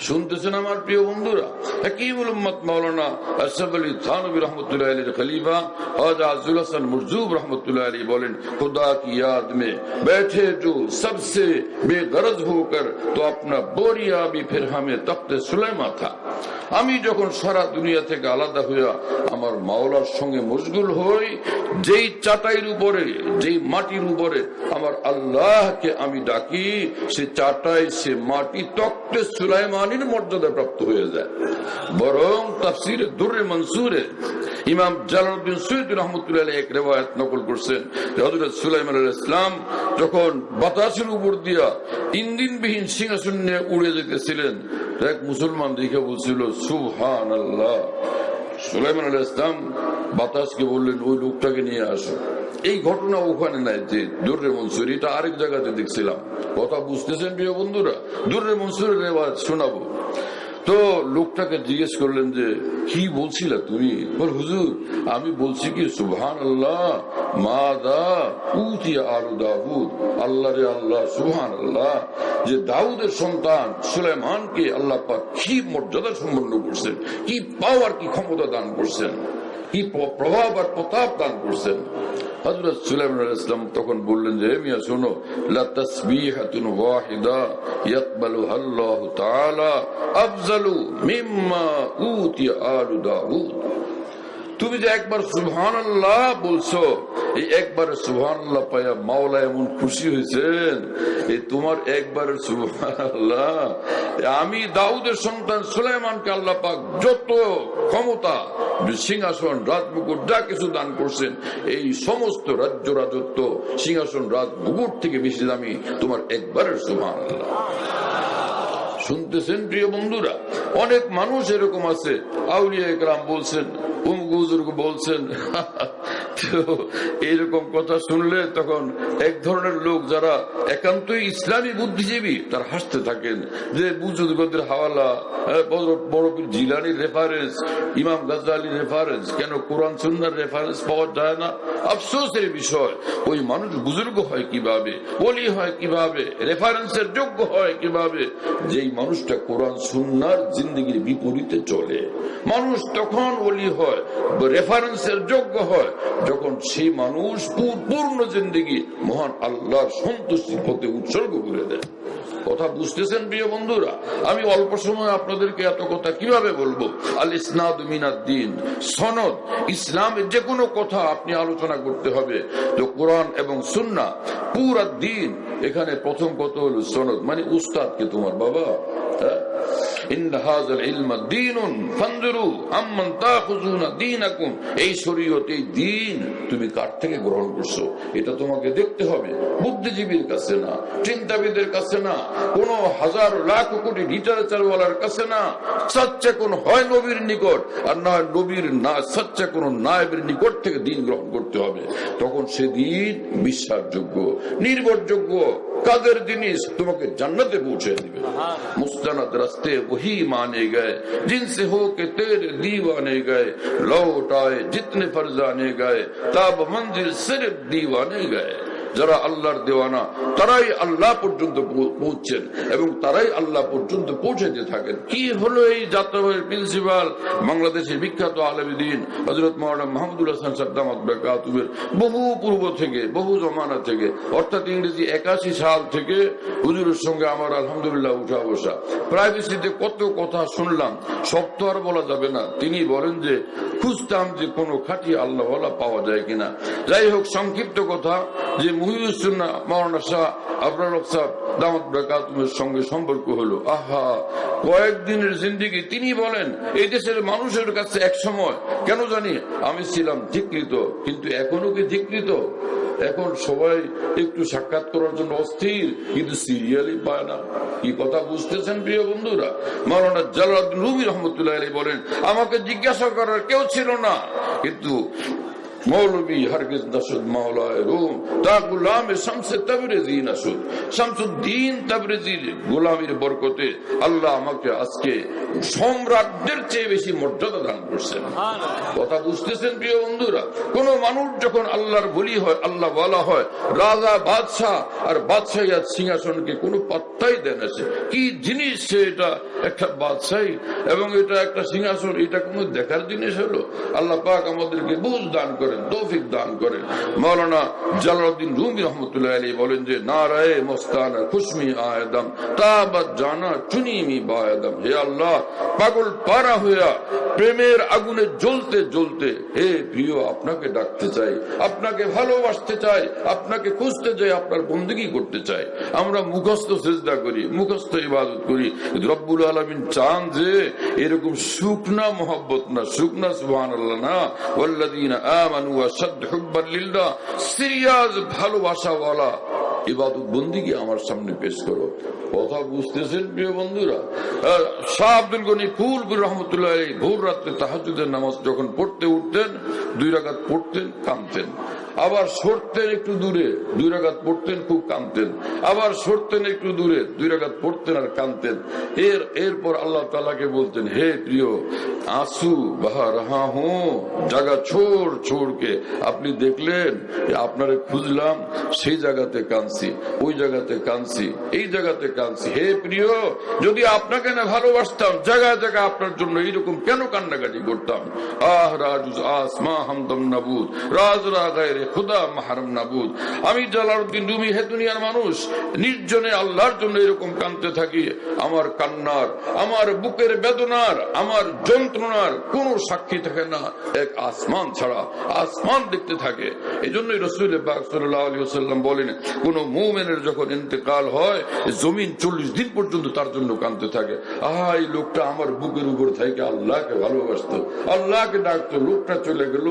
শুনতেছেন আমার প্রিয় বন্ধুরা, হাকিমুল উম্মত মাওলানা আশরাফ আলী থানভী रहमतुल्लाह अलैह खलीफा ख्वाजा अब्दुल हसन मरजूब रहमतुल्लाह अलैह बोलें, खुदा की याद में बैठे जो सबसे बेगरज होकर तो अपना बोरिया भी फिर हमें तख्ते सुलेमा था। আমি যখন সারা দুনিয়া থেকে আলাদা হইয়া আমার মাওলার সঙ্গে মশগুল হই, যেই চাটাইয়ের উপরে, যেই মাটির উপরে আমার আল্লাহকে আমি ডাকি, সে চাটাই, সে মাটি তখ্তে সুলাইমানের মর্যাদা প্রাপ্ত হয়ে যায়। বরং তাফসিরে দুররে মনসুরে ইমাম জালালউদ্দিন সুয়ুতী রহমতুল্লাহ আলাইহি এক রিওয়ায়াত নকল করছেন যে হযরত সুলাইমান আলাইহিস সালাম যখন বাতাসের উপর দিয়া ইঞ্জিনবিহীন সিংহাসন নিয়ে উড়ে যেতেছিলেন, এক মুসলমান দেখে বলছিল সুবহানাল্লাহ। সুলাইমান আলাইহিস সালাম বাতাসকে বললেন, ওই লোকটাকে নিয়ে আসো। এই ঘটনা ওখানে নাই, যে দুররে মনসুর, এটা আরেক জায়গাতে দেখছিলাম। কথা বুঝতেছেন প্রিয় বন্ধুরা? দুররে মনসুরের রিওয়ায়াত শোনাবো। তো লোকটাকে জিজ্ঞেস করলেন যে কি বলছিলা তুমি? বল, হুজুর আমি বলছি কি সুবহানাল্লাহ মাদা উতিয়া আলু দাউদ, আল্লাহ রে আল্লাহ, সুবহানাল্লাহ, যে দাউদের সন্তান সুলাইমানকে আল্লাহ পাক কি মর্যাদা সম্পন্ন করছেন, কি পাওয়ার, কি ক্ষমতা দান করছেন, কি প্রভাব আর প্রতাপ দান করছেন। হযরত সুলাইমান আলাইহিস সালাম তখন বললেন যে মিয়া শোনো, লা তাসবিহাতুন ওয়াহিদা ইয়াকবালুহা আল্লাহু তাআলা আফজালু মিম্মা উতিয়া আলু দাউদ। তুমি যে একবার সুবহানাল্লাহ বলছো, এই একবার সুবহানাল্লাহ পায়া মাওলা এমন খুশি হয়েছেন, এই তোমার একবার সুবহানাল্লাহ, আমি দাউদের সন্তান সুলাইমানকে আল্লাহ পাক যত ক্ষমতা, সিংহাসন, রাজমুকুট যা কিছু দান করছেন, এই সমস্ত রাজ্য রাজত্ব, সিংহাসন, রাজমুকুট থেকে বেশি দামি তোমার একবারের সুবহানাল্লাহ। শুনতেছেন প্রিয় বন্ধুরা? অনেক মানুষ এরকম আছে, আউলিয়া ইকরাম বলছেন, বুজুর্গ বলছেন। তো এইরকম কথা শুনলে তখন এক ধরনের লোক যারা একান্তই ইসলামী বুদ্ধিজীবী, তার হাসতে থাকেন যে বুজুর্গদের হাওয়ালা, বড় পীর জিলানির রেফারেন্স, ইমাম গাজ্জালির রেফারেন্স, কেন কোরআন সুন্নাহর রেফারেন্স পাওয়া যায় না? আফসোসের বিষয়, ওই মানুষ বুজুর্গ হয় কিভাবে, ওলি হয় কিভাবে, রেফারেন্সের যোগ্য হয় কিভাবে, যেই মানুষটা কোরআন সুন্নাহর জিন্দেগির বিপরীতে চলে। মানুষ তখন ওলি হয়, রেফারেন্সের যোগ্য হয়, যখন সেই মানুষ পূর্ণ জিন্দেগি মহান আল্লাহর সন্তুষ্টির পথে উৎসর্গ করে দেয়। কথা বুঝতেছেন প্রিয় বন্ধুরা? আমি অল্প সময় আপনাদেরকে এত কথা কিভাবে বলবো? আল ইসনাদ মিনাদ দ্বীন, সনদ, ইসলামের যে কোনো কথা আপনি আলোচনা করতে হবে তো কোরআন এবং সুন্নাহ, পুরা দ্বীন। এখানে প্রথম কথা হলো সনদ, মানে উস্তাদকে তোমার বাবা। এই শরীয়ত, এই দ্বীন তুমি কার থেকে গ্রহণ করছো এটা তোমাকে দেখতে হবে। বুদ্ধিজীবীর কাছে না, চিন্তাবিদের কাছে না, কোন হাজার লাখ কোটি লিটারেচারওয়ালার কাছে না, সচ্চা কোন হয় নবীর নিকট, আর না নবীর না সচ্চা কোন নায়েবের নিকট থেকে দ্বীন গ্রহণ করতে হবে। তখন সে দ্বীন বিশ্বাসযোগ্য, নির্ভরযোগ্য, কাদের জিনিস তোমাকে জান্নাতে পৌঁছে দিবে। মুস্তানাদ রাস্তে वही माने गए जिनसे हो के तेरे दीवाने गए, लौट आए जितने फरजाने गए, ताब मंजिल सिर्फ दीवाने गए। যারা আল্লাহর দেওয়ানা তারাই আল্লাহ পর্যন্ত পৌঁছছেন এবং তারাই আল্লাহ পর্যন্ত পৌঁছাতে থাকেন। কি হলো এই যাত্রাবাড়ির প্রিন্সিপাল, বাংলাদেশের বিখ্যাত আলেম দ্বীন হযরত মাওলানা মাহমুদুল হাসান সাহেব দামাত বরকাতুহুর বহু পূর্ব থেকে, বহু জমানা থেকে, অর্থাৎ ইংরেজি 81 সাল থেকে হুজুরের সঙ্গে আমার আলহামদুলিল্লাহ উঠা বসা, প্রাইভেসিতে কত কথা শুনলাম, সব তো আর বলা যাবে না। তিনি বলেন যে খুঁজতাম যে কোনো খাঁটি আল্লাহওয়ালা পাওয়া যায় কিনা। যাই হোক, সংক্ষিপ্ত কথা, যে মুহিউসুন্নাহ মাওলানা শাহ আবরার হক সাহেব দামাত বরকাতুহুর সঙ্গে সম্পর্ক হলো। আহা, কয়েকদিনের জিন্দেগি। তিনি বলেন এই দেশের মানুষের কাছে এক সময় কেন জানি আমি ছিলাম ধিকৃত, কিন্তু এখনো কি ধিকৃত? এখন সবাই একটু সাক্ষাৎ করার জন্য অস্থির, কিন্তু সিরিয়ালই পায় না। কি কথা বুঝতেছেন প্রিয় বন্ধুরা? মাওলানা জালালউদ্দিন রুমি রহমতুল্লাহ আলাইহি বলেন, আমাকে জিজ্ঞাসা করার কেউ ছিল না, কিন্তু মৌলবী হরগিজ নাসুদ মাওলায়ে রুম তা গুলামে শামসে তাবরেজি নাসুদ, শামসুদ্দিন তাবরেজির গোলামীর বরকতে আল্লাহ আমাকে আজকে সম্রাটদের চেয়ে বেশি মর্যাদা দান করছেন। কথা বুঝতেছেন প্রিয় বন্ধুরা? কোন মানুষ যখন আল্লাহর বলি হয়, আল্লাহ ওয়ালা হয়, রাজা বাদশাহ আর বাদশাহিয়াত সিংহাসনকে কোনো পাত্তাই দেন আছে। কি জিনিস সে? এটা একটা বাদশাহী এবং এটা একটা সিংহাসন, এটা কোনো দেখার জিনিস হলো? আল্লাহ পাক আমাদেরকে বুঝ দান করেন, তৌফিক দান করেন। মাওলানা জালালউদ্দিন রুমি রহমতুল্লাহ আলাইহি বলেন যে নারায়ে মস্তানা খুশমি আয়দম তাবাত জানা চুনিমি বায়দম। হে আল্লাহ, পাগল পারা হইয়া প্রেমের আগুনে জ্বলতে জ্বলতে হে প্রিয় আপনাকে ডাকতে চাই, আপনাকে ভালোবাসতে চাই, আপনাকে খুঁজতে চাই, আপনার বন্দেগী করতে চাই। আমরা মুখস্থ সিজদা করি, মুখস্থ ইবাদত করি, রব্বুল আলামিন চান যে এরকম শুকনা মোহাব্বত না, শুকনা সুবহানাল্লাহ না, ওয়াল্লাযীনা আমানু আশাদ্দু হুব্বান লিল্লাহ, সিরিয়াস ভালোবাসাওয়ালা ইবাদত বন্দেগী আমার সামনে পেশ করো। কথা বুঝতেছেন প্রিয় বন্ধুরা? শাহ আব্দুল গনি ফুলপুর রহমতুল্লাহ আলাইহি ভোর রাত্রে তাহাজ্জুদের নামাজ যখন পড়তে উঠতেন, 2 রাকাত পড়তেন, কাঁদতেন, আবার সরতেন একটু দূরে, 2 রাকাত পড়তেন, খুব কাঁদতেন, আবার সরতেন একটু দূরে, 2 রাকাত পড়তেন আর কাঁদতেন। এরপর আল্লাহ তাআলাকে বলতেন, হে প্রিয় आंसू बहा रहा हूं जगह छोड़ छोड़ के, আপনি দেখলেন আপনারে খুঁজলাম, সেই জায়গাতে কাঁদছি, ওই জায়গাতে কাঁদছি, এই জায়গাতে কাঁদছি। হে প্রিয়, যদি আপনাকে না ভালোবাসতাম, জায়গায় জায়গায় আপনার জন্য এইরকম কেন কান্নাকাটি করতাম? আহ রাজুজ আসমা হামদম নাবুদ রাজরা গায়রে খুদা মাহরম নাবুদ। আমি জালালউদ্দিন রুমি হে দুনিয়ার মানুষ নির্জনে আল্লাহর জন্য এরকম কাঁদতে থাকি। আমার কান্নার, আমার বুকের বেদনার, আমার যন্ত্রণার কোন সাক্ষী থাকে না এক আসমান ছাড়া। আসমান দেখতে থাকে। এই জন্যই রাসূল পাক সাল্লাল্লাহু আলাইহি ওয়াসাল্লাম বলেন, কোন মুমিনের যখন ইন্তেকাল হয়, জমিন 40 দিন পর্যন্ত তার জন্য কাঁদতে থাকে। এই লোকটা আমার বুকের উপর থেকে আল্লাহকে ভালোবাসতো, আল্লাহকে ডাকতো, লোকটা চলে গেল,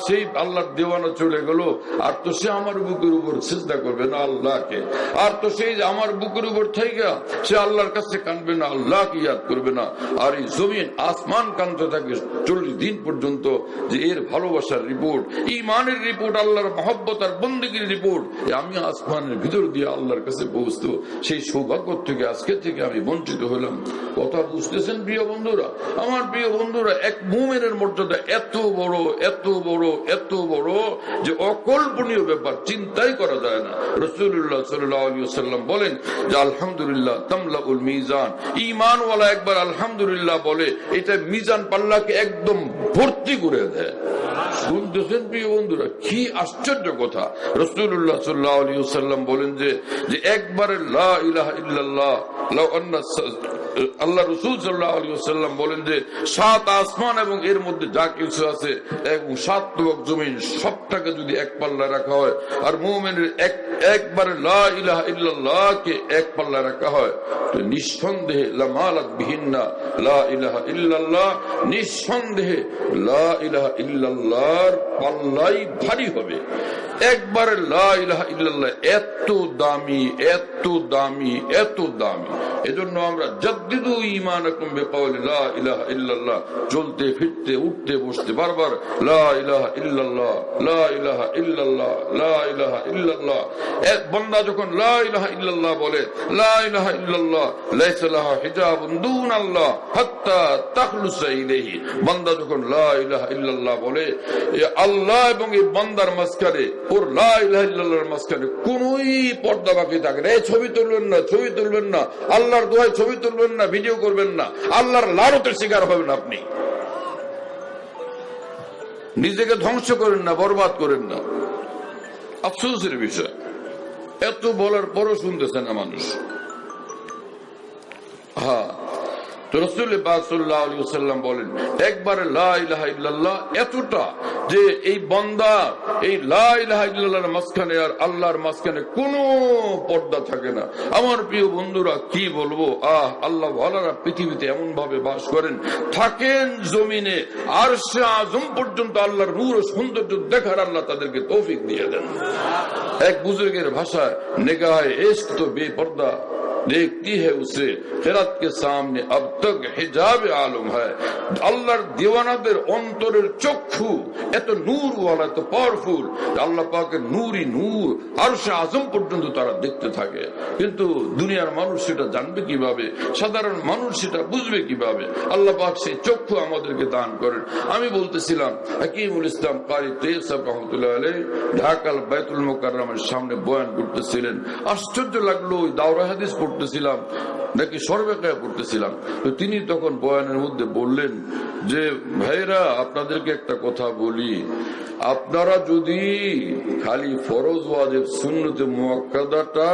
সেই আল্লাহর দেওয়ানা চলে গেল, আর তো সে আমার বুকের উপর সিজদা করবে না আল্লাহকে, আর তো সেই আমার বুকের উপর থেকে সে আল্লাহর কাছে কাঁদবে না, আল্লাহকে ইয়াদ করবে না। আর এই জমিন আসমান কাঁদতে থাকে 40 দিন পর্যন্ত, যে এর ভালোবাসার রিপোর্ট, ঈমানের রিপোর্ট, আল্লাহর মহব্বত আর বন্দেগীর রিপোর্ট আমি আসমানের ভিতর দিয়ে আল্লাহর কাছে পৌঁছতো। সেই সৌভাগ্য থেকে আজকে থেকে আমি বঞ্চিত হলাম। কথা বুঝতেছেন প্রিয় বন্ধুরা? আমার প্রিয় বন্ধুরা, এক মুমিনের মর্যাদা এত বড়, এত বড়, এত বড় যে অকল্পনীয় ব্যাপার, চিন্তাই করা যায় না। রাসূলুল্লাহ সাল্লাল্লাহু আলাইহি ওয়াসাল্লাম বলেন যে আলহামদুলিল্লাহ তামলাউল মিজান। ঈমানওয়ালা একবার আলহামদুলিল্লাহ বলে, এটা মিজান পাল্লাকে একদম ভর্তি করে দেয়। শুনতেছেন প্রিয় বন্ধুরা? কি আশ্চর্য কথা! রাসূলুল্লাহ সাল্লাল্লাহু আলাইহি ওয়াসাল্লাম বলেন যে একবার লা ইলাহা ইল্লাল্লাহ লাউ আন্না, আল্লাহ রাসূল সাল্লাল্লাহু আলাইহি ওয়াসাল্লাম বলেন যে 7 আসমান এবং এর মধ্যে যা কিছু আছে এবং 7 তবক জমিন সবটাকে যদি এক পাল্লা রাখা হয়, আর মুমিনের একবার লা ইলাহা ইল্লাল্লাহ কে এক পাল্লা রাখা হয়, তো নিঃসন্দেহে লামালাত বিহিন্না লা ইলাহা ইল্লাল্লাহ, নিঃসন্দেহে লা ইলাহা ইল্লাল্লাহর পাল্লাই ভারী হবে। একবার লা ইলাহা ইল্লাল্লাহ এত দামি, এত দামি, এত দামি। এজন্য আমরা জাদ্দিদু ঈমানাকুম বিকাউলি লা ইলাহা ইল্লাল্লাহ, চলতে ফিরতে উঠতে বসতে বারবার লা ইলাহা ইল্লাল্লাহ, লা ইলাহা ইল্লাল্লাহ, লা ইলাহা ইল্লাল্লাহ। এক বান্দা যখন লা ইলাহা ইল্লাল্লাহ বলে, লা ইলাহা ইল্লাল্লাহ লাইসা লাহা হিজাবুন দুনাল্লাহ হাত্তা তাখলুসা ইলাইহি, বান্দা যখন লা ইলাহা ইল্লাল্লাহ বলে, আল্লাহ এবং এই বান্দার মাঝখানে, ওর লা ইলাহা ইল্লাল্লাহর মাঝখানে কোনই পর্দা বাকি থাকে না। এই ছবি তুলবেন না, ছবি তুলবেন না, আল্লাহর দোহায় ছবি তুলবেন না, ভিডিও করবেন না, আল্লাহর লানতের শিকার হবেন আপনি। নিজেকে ধ্বংস করেন না, বরবাদ করেন না। আফসোসের বিষয়, এত বলার পরও শুনতেছে না মানুষ। তো রাসূল পাক সাল্লাল্লাহু আলাইহি ওয়াসাল্লাম বলেন একবার লা ইলাহা ইল্লাল্লাহ এতটা যে এই বান্দা এই লা ইলাহা ইল্লাল্লাহর মাঝখানে আর আল্লাহর মাঝখানে কোনো পর্দা থাকে না। আমার প্রিয় বন্ধুরা কি বলবো, আল্লাহ ওয়ালারা পৃথিবীতে এমন ভাবে বাস করেন, থাকেন জমিনে আরশে আযম পর্যন্ত আল্লাহর নূর ও সৌন্দর্য দেখার আল্লাহ তাদেরকে তৌফিক দিয়ে দেন। এক বুজুর্গের ভাষায় নেগাহে ইশক তো বেপর্দা देखती है उसे खिरात के सामने अब तक हिजाब आलम है। আল্লাহর দিওয়ানাদের অন্তরের চক্ষু এত নূর ওয়ালা, এত পাওয়ারফুল, আল্লাহ পাকের নূরই নূর আরশে আযম পর্যন্ত তারা দেখতে থাকে। কিন্তু দুনিয়ার মানুষ সেটা জানবে কিভাবে, সাধারণ মানুষ সেটা বুঝবে কিভাবে? আল্লাহ পাক সেই চক্ষু আমাদেরকে দান করেন। আমি বলতেছিলাম হাকিমুল ইসলাম কারি তৈয়ব সাহেব রহমতুল্লাহ আলাইহি ঢাকার বাইতুল মুকাররমের সামনে বয়ান করতেছিলেন। আশ্চর্য লাগলো, ওই দাওরা হাদিস পড়তেছিলাম নাকি সর্বেকায় পড়তেছিলাম, তো তিনি তখন বয়ানের মধ্যে বললেন যে ভাইরা আপনাদেরকে একটা কথা বলি, আপনারা যদি খালি ফরজ ওয়াজিব সুন্নতে মুআক্কাদাটা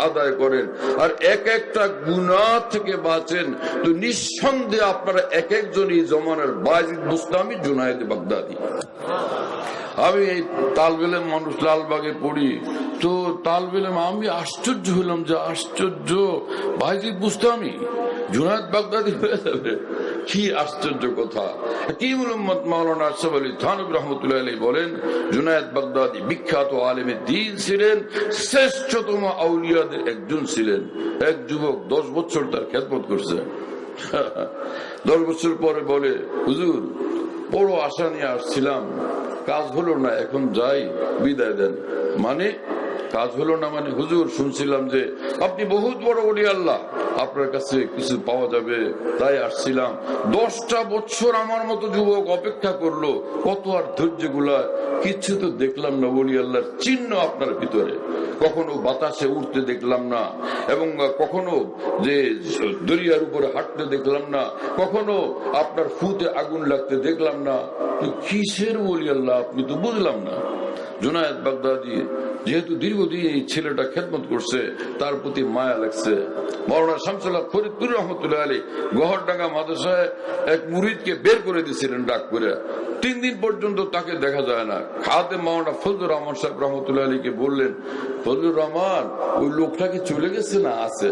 আদায় করেন আর এক একটা গুনাহ থেকে বাঁচেন, তো নিঃসন্দেহে আপনারা এক একজনই জমানার বায়জিদ বুস্তামি, জুনায়েদ বাগদাদি। আমি এই তালবেলেম মানুষ লালবাগে পড়ি, তো তালবেলেম আমি আশ্চর্য হলাম যে আশ্চর্য বায়জিদ বুস্তামি জুনায়েদ বাগদাদি হয়ে যাবে, কি আশ্চর্য কথা। হাকিমুল উম্মত মাওলানা আশরাফ আলী থানভী রাহমাতুল্লাহি আলাইহি বলেন জুনায়েদ বাগদাদি বিখ্যাত আলেমে দ্বীন ছিলেন, শ্রেষ্ঠতম আউলিয়াদের একজন ছিলেন। এক যুবক 10 বছর তার খেদমত করছে। 10 বছর পরে বলে হুজুর বড় আশা নিয়ে আসছিলাম, কাজ হলো না, এখন যাই, বিদায় দেন। মানে কাজ হলো না মানে হুজুর শুনছিলাম যে আপনি বহুত বড় ওলি আল্লাহ, আপনার কাছে কিছু পাওয়া যাবে, তাই আসছিলাম। 10টা বছর আমার মতো যুবক অপেক্ষা করলো, কত আর ধৈর্য গুলা, কিছু তো দেখলাম না ওলি আল্লাহর চিহ্ন আপনার ভিতরে। কখনো বাতাসে উঠতে দেখলাম না, এবং কখনো যে দরিয়ার উপরে হাঁটতে দেখলাম না, কখনো আপনার ফুতে আগুন লাগতে দেখলাম না। কিসের ওলি আল্লাহ আপনি তো বুঝলাম না। জুনায়েদ বাগদাদি যেহেতু দীর্ঘদিন এই ছেলেটা খেদমত করছে, তার প্রতি মায়া লাগছে। মাওলানা শামসুল হক ফরিদপুর রহমতুল্লাহ আলাইহি গহরডাঙ্গা মাদ্রাসায় এক মুরিদকে বের করে দিয়েছিলেন ডাক করে। 3 দিন পর্যন্ত তাকে দেখা যায় না। খাদেম মাওলানা ফজলুর রহমান সাহেব রহমতুল্লাহ আলাইহিকে বললেন, ফজলুর রহমান ওই লোকটা কি চলে গেছে না আছে?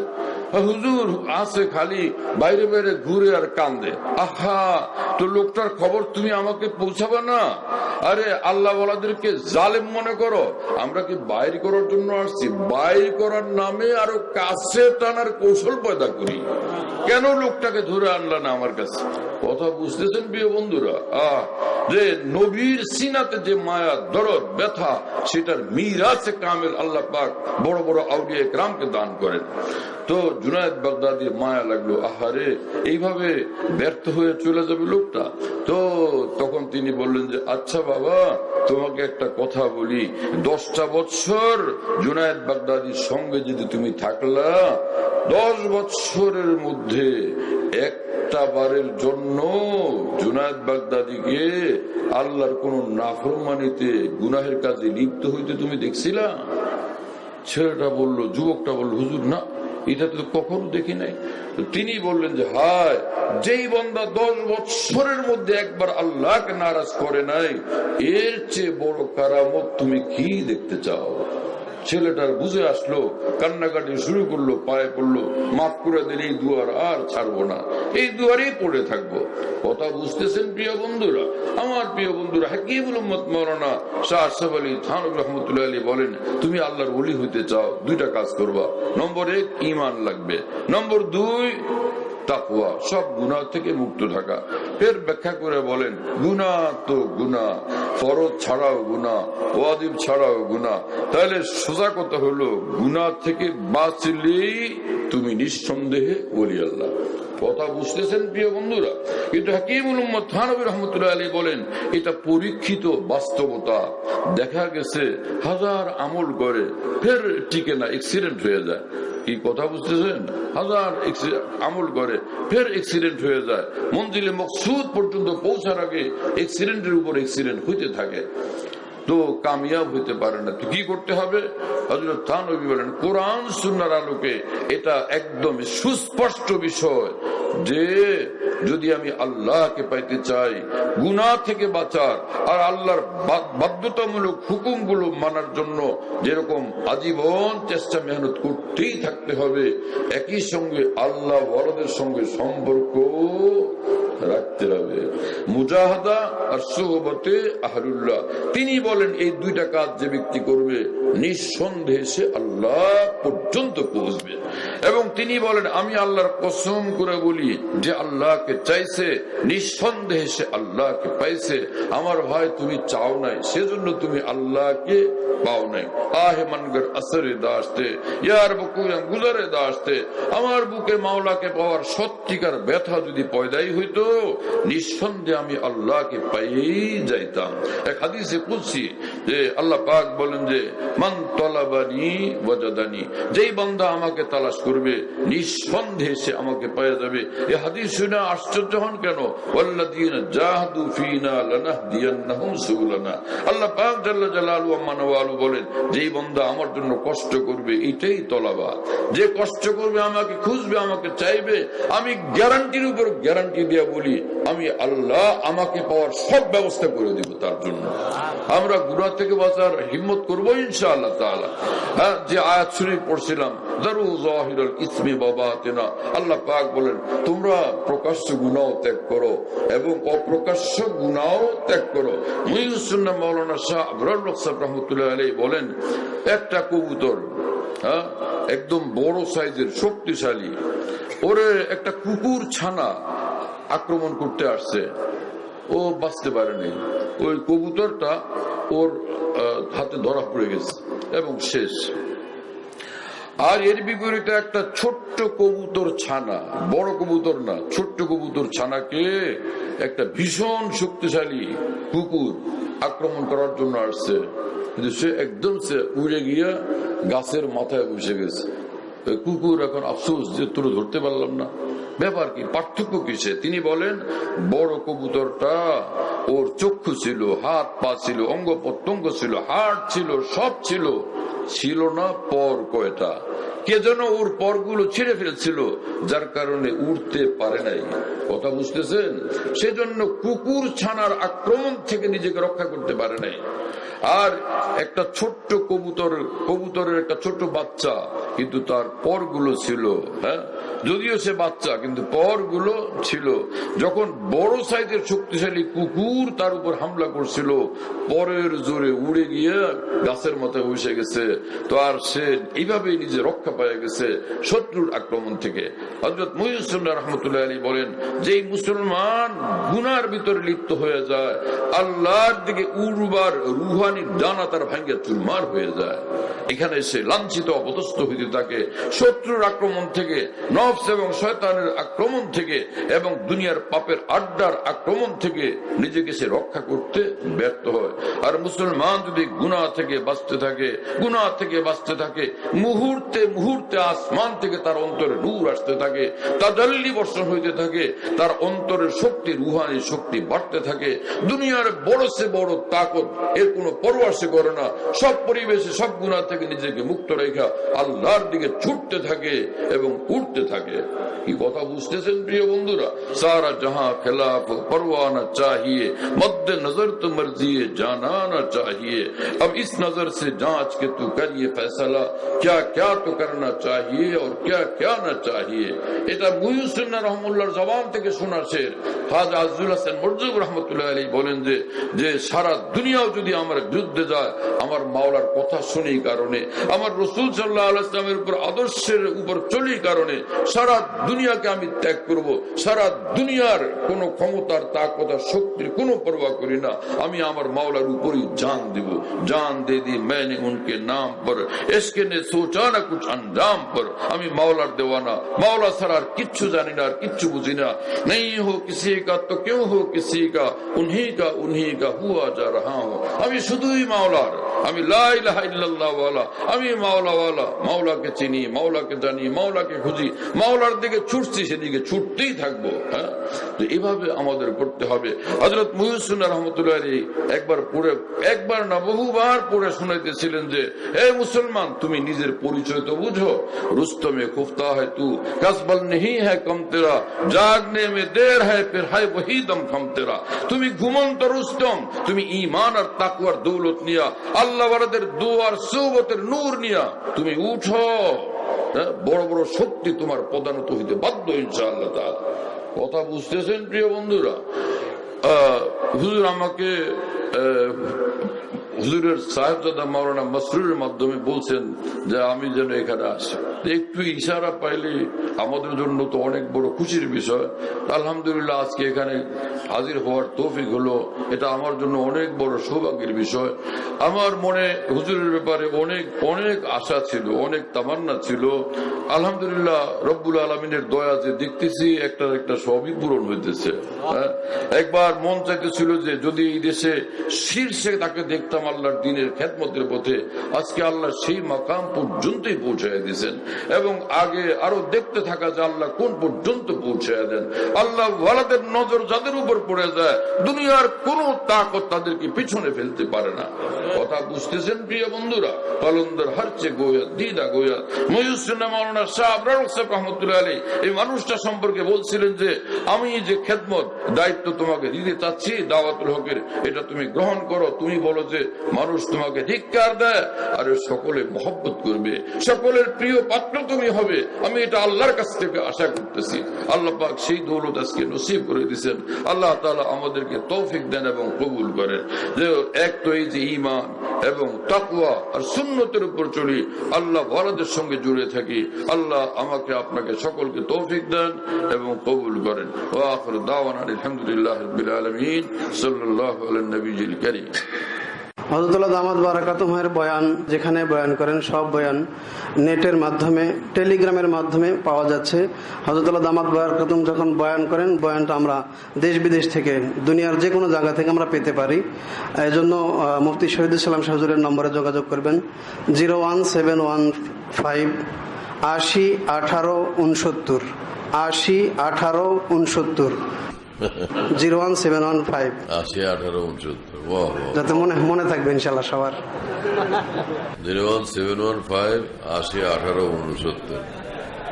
হুজুর আছে, খালি বাইরে বাইরে ঘুরে আর কান্দে। আহা, তো লোকটার খবর তুমি আমাকে পৌঁছাবে না? আরে আল্লাহ ওয়ালাদেরকে জালেম মনে করো? আমরা কি বাইর করার জন্য আসছি? বাইর করার নামে আরো কাছে টানার কৌশল পয়দা করি। কেন লোকটাকে ধরে আনলা না আমার কাছে? কথা বুঝতেছেন প্রিয় বন্ধুরা? যে নবীর সিনাতে যে মায়া, দরদ, ব্যথা, সেটার মিরাসে কামেল আল্লাহ পাক বড় বড় আউলিয়া ইকরামকে দান করেন। তো জুনায়েদ বাগদাদির মায়া লাগলো, আহারে এইভাবে ব্যর্থ হয়ে চলে যাবে লোকটা। তো তখন তিনি বললেন যে আচ্ছা বাবা, তোমাকে একটা কথা বলি, 10টা বছর জুনায়েদ বাগদাদির সঙ্গে যদি তুমি থাকলা, 10 বছরের মধ্যে একটা বারের জন্য জুনায়েদ বাগদাদিকে আল্লাহর কোন নাফরমানিতে, গুনাহের কাজে লিপ্ত হইতে তুমি দেখছিলা? ছেলেটা বলল, যুবকটা বলল, হুজুর না, এটা তো কখনো দেখি নাই। তিনি বললেন যে হায়, যেই বান্দা 10 বছরের মধ্যে একবার আল্লাহকে নারাজ করে নাই, এর চেয়ে বড় কারামত তুমি কি দেখতে চাও? ছেলেটার বুঝে আসলো, কান্নাকাটি শুরু করলো, পায়ে পড়লো, মাফ করে দিলে এই দুয়ার আর ছাড়বো না, এই দুয়ারেই পড়ে থাকবো। কথা বুঝতেছেন প্রিয় বন্ধুরা? আমার প্রিয় বন্ধুরা, হাকিমুল উম্মত মাওলানা শাহ আশরাফ আলী থানভী রাহমাতুল্লাহি আলাইহি বলেন, তুমি আল্লাহর ওলি হইতে চাও, 2টা কাজ করবা। নম্বর 1 ঈমান লাগবে, নম্বর 2 তাকওয়া, সব গুনাহ থেকে মুক্ত থাকা। এর ব্যাখ্যা করে বলেন, গুনাহ তো গুনাহ, ফরজ ছাড়াও গুনাহ, ওয়াজিব ছাড়াও গুনাহ। তাহলে সোজা কথা হলো, গুনাহ থেকে বাঁচলেই তুমি নিঃসন্দেহে ওলি আল্লাহ। কথা বুঝতেছেন প্রিয় বন্ধুরা? কিন্তু হাকিমুল উম্মত থানভী রাহমাতুল্লাহি আলাইহি বলেন, এটা পরীক্ষিত বাস্তবতা। দেখা গেছে হাজার আমল করে ফের টিকে না, অ্যাক্সিডেন্ট হয়ে যায়। কি কথা বুঝতেছেন? হাজার আমল করে ফের অ্যাক্সিডেন্ট হয়ে যায়, মঞ্জিলে মকসুদ পর্যন্ত পৌঁছার আগে অ্যাক্সিডেন্টের উপর অ্যাক্সিডেন্ট হইতে থাকে। তো কামিয়াব হইতে পারে না। তো কি করতে হবে? হযরত থানভী বলেন কোরআন সুন্নাহর আলোকে এটা একদম সুস্পষ্ট বিষয় যে যদি আমি আল্লাহকে পাইতে চাই, গুনাহ থেকে বাঁচার আর আল্লাহর বাধ্যতামূলক হুকুমগুলো মানার জন্য যেরকম আজীবন চেষ্টা মেহনত করতেই থাকতে হবে, একই সঙ্গে আল্লাহ ওয়ালাদের সঙ্গে সম্পর্ক রাখতে হবে, মুজাহাদা আর সুহবতে আহলুল্লাহ। তিনি বলেন এই দুইটা কাজ যে ব্যক্তি করবে নিঃসন্দেহে সে আল্লাহ পর্যন্ত পৌঁছবে। এবং তিনি বলেন আমি আল্লাহর কসম করে বলি যে আল্লাহকে চাইছে নিঃসন্দেহে সে আল্লাহকে পাইছে। আমার ভাই তুমি চাও নাই, সেজন্য তুমি আল্লাহকে পাও নাই। আহে মনগর আসরে দাসতে ইয়ার বুকে গুজারে দাসতে, আমার বুকে মাওলাকে পাওয়ার সত্যিকার ব্যথা যদি পয়দাই হইতো নিঃসন্দেহে আমি আল্লাহকে পাইয়েই যাইতাম। এক হাদিসে কুদসি যে আল্লাহ পাক বলেন যে মান তালাবানি ওয়াজাদানি, যেই বান্দা আমাকে তালাশ করবে নিঃসন্দেহে সে আমাকে পেয়ে যাবে। এই হাদিস শুনে আশ্চর্য হন কেন? ওয়াল্লাযীনা জাহাদু ফীনা লানাহদিয়ান্নাহুম সুবুলানা। আল্লাহ পাক জাল্লা জালালুহু ওয়া মানওয়ালু বলেন যেই বান্দা আমার জন্য কষ্ট করবে, এটাই তলাবা। যে কষ্ট করবে, আমাকে খুঁজবে, আমাকে চাইবে, আমি গ্যারান্টির উপর গ্যারান্টি দিয়ে বলি আমি আল্লাহ আমাকে পাওয়ার সব ব্যবস্থা করে দিব তার জন্য। আমরা গুনাহ থেকে বাঁচার হিম্মত করবো ইনশাআল্লাহ তাআলা। হ্যাঁ, যে আয়াত শরীফ পড়ছিলাম দারু যাহিরুল ইসমি ওয়া বাতিনা, আল্লাহ পাক বলেন তোমরা প্রকাশ্য গুনাহ ত্যাগ করো এবং অপ্রকাশ্য গুনাহ ত্যাগ করো। মুহিউস সুন্নাহ মাওলানা শাহ আবরার সাহেব রাহমাতুল্লাহ আলাইহি বলেন একটা কবুতর, হ্যাঁ, একদম বড় সাইজের শক্তিশালী, ওরে একটা কুকুর ছানা আক্রমণ করতে আসছে, ও বাঁচতে পারেনি। ওই কবুতরটা ওর হাতে ধরা পড়ে গেছে এবং শেষ। আর এর বিপরীতে একটা ছোট্ট কবুতর ছানা, বড় কবুতর না, ছোট্ট কবুতর ছানাকে একটা ভীষণ শক্তিশালী কুকুর আক্রমণ করার জন্য আসছে, কিন্তু সে একদম সে উড়ে গিয়ে গাছের মাথায় বসে গেছে। কুকুর এখন আফসোস যে তোর ধরতে পারলাম না। ব্যাপার কি, পার্থক্য কিসে? তিনি বলেন বড় কবুতরটা ওর চক্ষু ছিল, হাত পা ছিল, অঙ্গ প্রত্যঙ্গ ছিল, হাড় ছিল, সব ছিল, ছিল না পর কয়টা। কে যেন ওর পরগুলো ছিঁড়ে ফেলছিল, যার কারণে উঠতে পারে নাই। কথা বুঝতেছেন? সেজন্য কুকুর ছানার আক্রমণ থেকে নিজেকে রক্ষা করতে পারে নাই। আর একটা ছোট্ট কবুতরের একটা ছোট বাচ্চা, কিন্তু তার পরগুলো ছিল, হ্যাঁ, যদিও সে বাচ্চা কিন্তু পরগুলো ছিল। যখন বড় সাইজের শক্তিশালী কুকুর তার উপর হামলা করছিল, পরের জোরে উড়ে গিয়ে গাছের মাথায় বসে গেছে। তো আর সে এইভাবেই নিজে রক্ষা পেয়ে গেছে শত্রুর আক্রমণ থেকে। হযরত মুহিউস সুন্নাহ রাহমাতুল্লাহি আলাইহি বলেন যে মুসলমান গুনার ভিতরে লিপ্ত হয়ে যায়, আল্লাহর দিকে উড়বার রুহানি ডানা তার ভাঙ্গে চুরমার হয়ে যায়। এখানে সে লাঞ্ছিত অপদস্থ হইতে থাকে শত্রুর আক্রমণ থেকে, নফস এবং শয়তানের আক্রমণ থেকে এবং দুনিয়ার পাপের আড্ডার আক্রমণ থেকে নিজেকে সে রক্ষা করতে ব্যর্থ হয়। আর মুসলমান যদি গুনাহ থেকে বাঁচতে থাকে, মুহূর্তে মুহূর্তে আসমান থেকে তার অন্তরে নূর আসতে থাকে, তাজাল্লি বর্ষণ হইতে থাকে, তার অন্তরের শক্তি, রুহানি শক্তি বাড়তে থাকে। দুনিয়ার বড় সে বড় তাকত এর কোনো পরোয়া সে করে না। সব পরিবেশে সব গুনাহ থেকে নিজেকে মুক্ত রেখা আল্লাহর দিকে ছুটতে থাকে এবং উঠতে থাকে। কি কথা বুঝতেছেন প্রিয় বন্ধুরা? সারা জাহাं खिलाफ परवाना चाहिए, मद्दे नजर तो मर्जी जाना ना चाहिए। अब इस नजर से जांच के तू कर ये फैसला, क्या क्या तो करना चाहिए और क्या क्या ना चाहिए। এটা মুহিউস সুন্নাহ রাহমাতুল্লাহর জবান থেকে শোনা শের। খাজা আজজুল হাসান মুরজুব রাহমাতুল্লাহি আলাইহি বলেন যে সারা দুনিয়াও যদি আমার বিরুদ্ধে যায়, আমার মাওলার কথা শুনি কারণে, আমার রাসূল সাল্লাল্লাহু আলাইহি ওয়াসাল্লামের উপর আদর্শের উপর চলি কারণে সারা দুনিয়াকে আমি ত্যাগ করব। সারা দুনিয়ার কোন ক্ষমতার, তাকত, শক্তির কোনো পরোয়া করি না। আমি আমার মাওলার উপরই জান দিব। জান দে দি मैंने उनके नाम पर, इश्क ने सोचा ना कुछ अंजाम पर। আমি মাওলার দেওয়ানা, মাওলা মাওলা ছাড়া আর কিচ্ছু জানি না, আর কিচ্ছু বুঝি না। নেই হো কিসি কা তো কেউ হো কিসি কা, উনহি কা হুয়া যা রাহা হো। আমি শুধুই মাওলার, আমি লা ইলাহা ইল্লাল্লাহ ওয়ালা, আমি মাওলা ওয়ালা। মাওলাকে চিনি, মাওলাকে জানি, মাওলাকে খুঁজি, মাওলার দিকে ছুটছি, সেদিকে ছুটতেই থাকবো। হ্যাঁ, তো এভাবে আমাদের করতে হবে। হযরত মুহসিন রহমতুল্লাহ আলাইহি একবার না বহুবার পড়ে শুনাইতেছিলেন যে, হে মুসলমান, তুমি নিজের পরিচয় তো বুঝো। রুস্তমে খুফতা है तू, कसबल नहीं है कम तेरा, जागने में देर है फिर है वही दम खम तेरा। তুমি ঘুমন্ত রুস্তম, তুমি ঈমান আর তাকওয়ার দৌলত নিয়া, আল্লাহ ওয়ালাদের দুয়ার সুবতের নূর নিয়া তুমি উঠো। বড় বড় শক্তি তোমার পদানত হইতে বাধ্য ইনশাআল্লাহ তাআলা। কথা বুঝতেছেন প্রিয় বন্ধুরা? হুজুর আমাকে হুজুরের সাহেবজাদা মাওলানা মাসরুরের মাধ্যমে বলছেন যে আমি যেন এখানে আসি। একটু ইশারা পাইলে আমাদের জন্য তো অনেক বড় খুশির বিষয়। আলহামদুলিল্লাহ আজকে এখানে হাজির হওয়ার তৌফিক হলো, এটা আমার জন্য অনেক বড় সৌভাগ্যের বিষয়। আমার মনে হুজুরের ব্যাপারে অনেক অনেক আশা ছিল, অনেক তামান্না ছিল। আলহামদুলিল্লাহ রব্বুল আলমিনের দয়া যে দেখতেছি একটা সবই পূরণ হইতেছে। একবার মন চাইতেছিল যে যদি এই দেশে শীর্ষে তাকে দেখতাম আল্লাহর দ্বীনের খেদমতের পথে, আজকে আল্লাহ সেই মাকাম পর্যন্তই পৌঁছায় দিয়েছেন। এবং আগে আরো দেখতে থাকা যে আল্লাহ কোন পর্যন্ত পৌঁছায় দেন। আল্লাহ ওয়ালাদের নজর যাদের উপর পড়ে যায়, দুনিয়ার কোন তাকত তাদেরকে পিছনে ফেলতে পারে না। কথা বুঝতেছেন প্রিয় বন্ধুরা? কলন্দর হারচে গোয়া দিদা গোয়া। মহিউদ্দিন মাওলানা শাহ আবরার হোসেন রহমতুল্লাহ আলাইহি এই মানুষটা সম্পর্কে বলছিলেন যে, আমি যে খেদমত দায়িত্ব তোমাকে দিতে চাচ্ছি দাওয়াতুল হকের, এটা তুমি গ্রহণ করো। তুমি বলো যে মানুষ তোমাকে ধিক্কার দেয়, আর সকলে মহব্বত করবে, সকলের প্রিয় পাত্র তুমি হবে। আমি এটা আল্লাহর কাছ থেকে আশা করতেছি। আল্লাহ পাক সেই দৌলত আজকে নসিব করে দিয়েছেন। আল্লাহ তাআলা আমাদেরকে তৌফিক দেন এবং কবুল করেন। যে এক তো এই যে ঈমান এবং তাকওয়া আর সুন্নতের উপর চলি, আল্লাহ ওয়ালাদের সঙ্গে জুড়ে থাকি। আল্লাহ আমাকে আপনাকে সকলকে তৌফিক দেন এবং কবুল করেন। ওয়া আখিরু দাওয়ানা আলহামদুলিল্লাহি রাব্বিল আলামিন। সাল্লাল্লাহু আলান নবিয়্যিল কারীম। হযরতুল্লাহ দামাত বারাকাতুহুর বয়ান যেখানে বয়ান করেন, সব বয়ান নেটের মাধ্যমে, টেলিগ্রামের মাধ্যমে পাওয়া যাচ্ছে। হযরতুল্লাহ দামাত বারাকাতুহু যখন বয়ান করেন, বয়ানটা আমরা দেশ বিদেশ থেকে, দুনিয়ার যে কোনো জায়গা থেকে আমরা পেতে পারি। এই জন্য মুফতি শহীদুল ইসলাম শাহ হুজুরের নম্বরে যোগাযোগ করবেন 01715 80 18 69 80 18 69 01715 80 18 69। যাতে মনে থাকবে ইনশাল্লাহ সবার। 01715 80 18 69।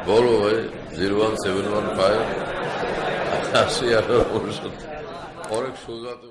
বলো ভাই, 01715 80 18 69। অনেক সোজা তো।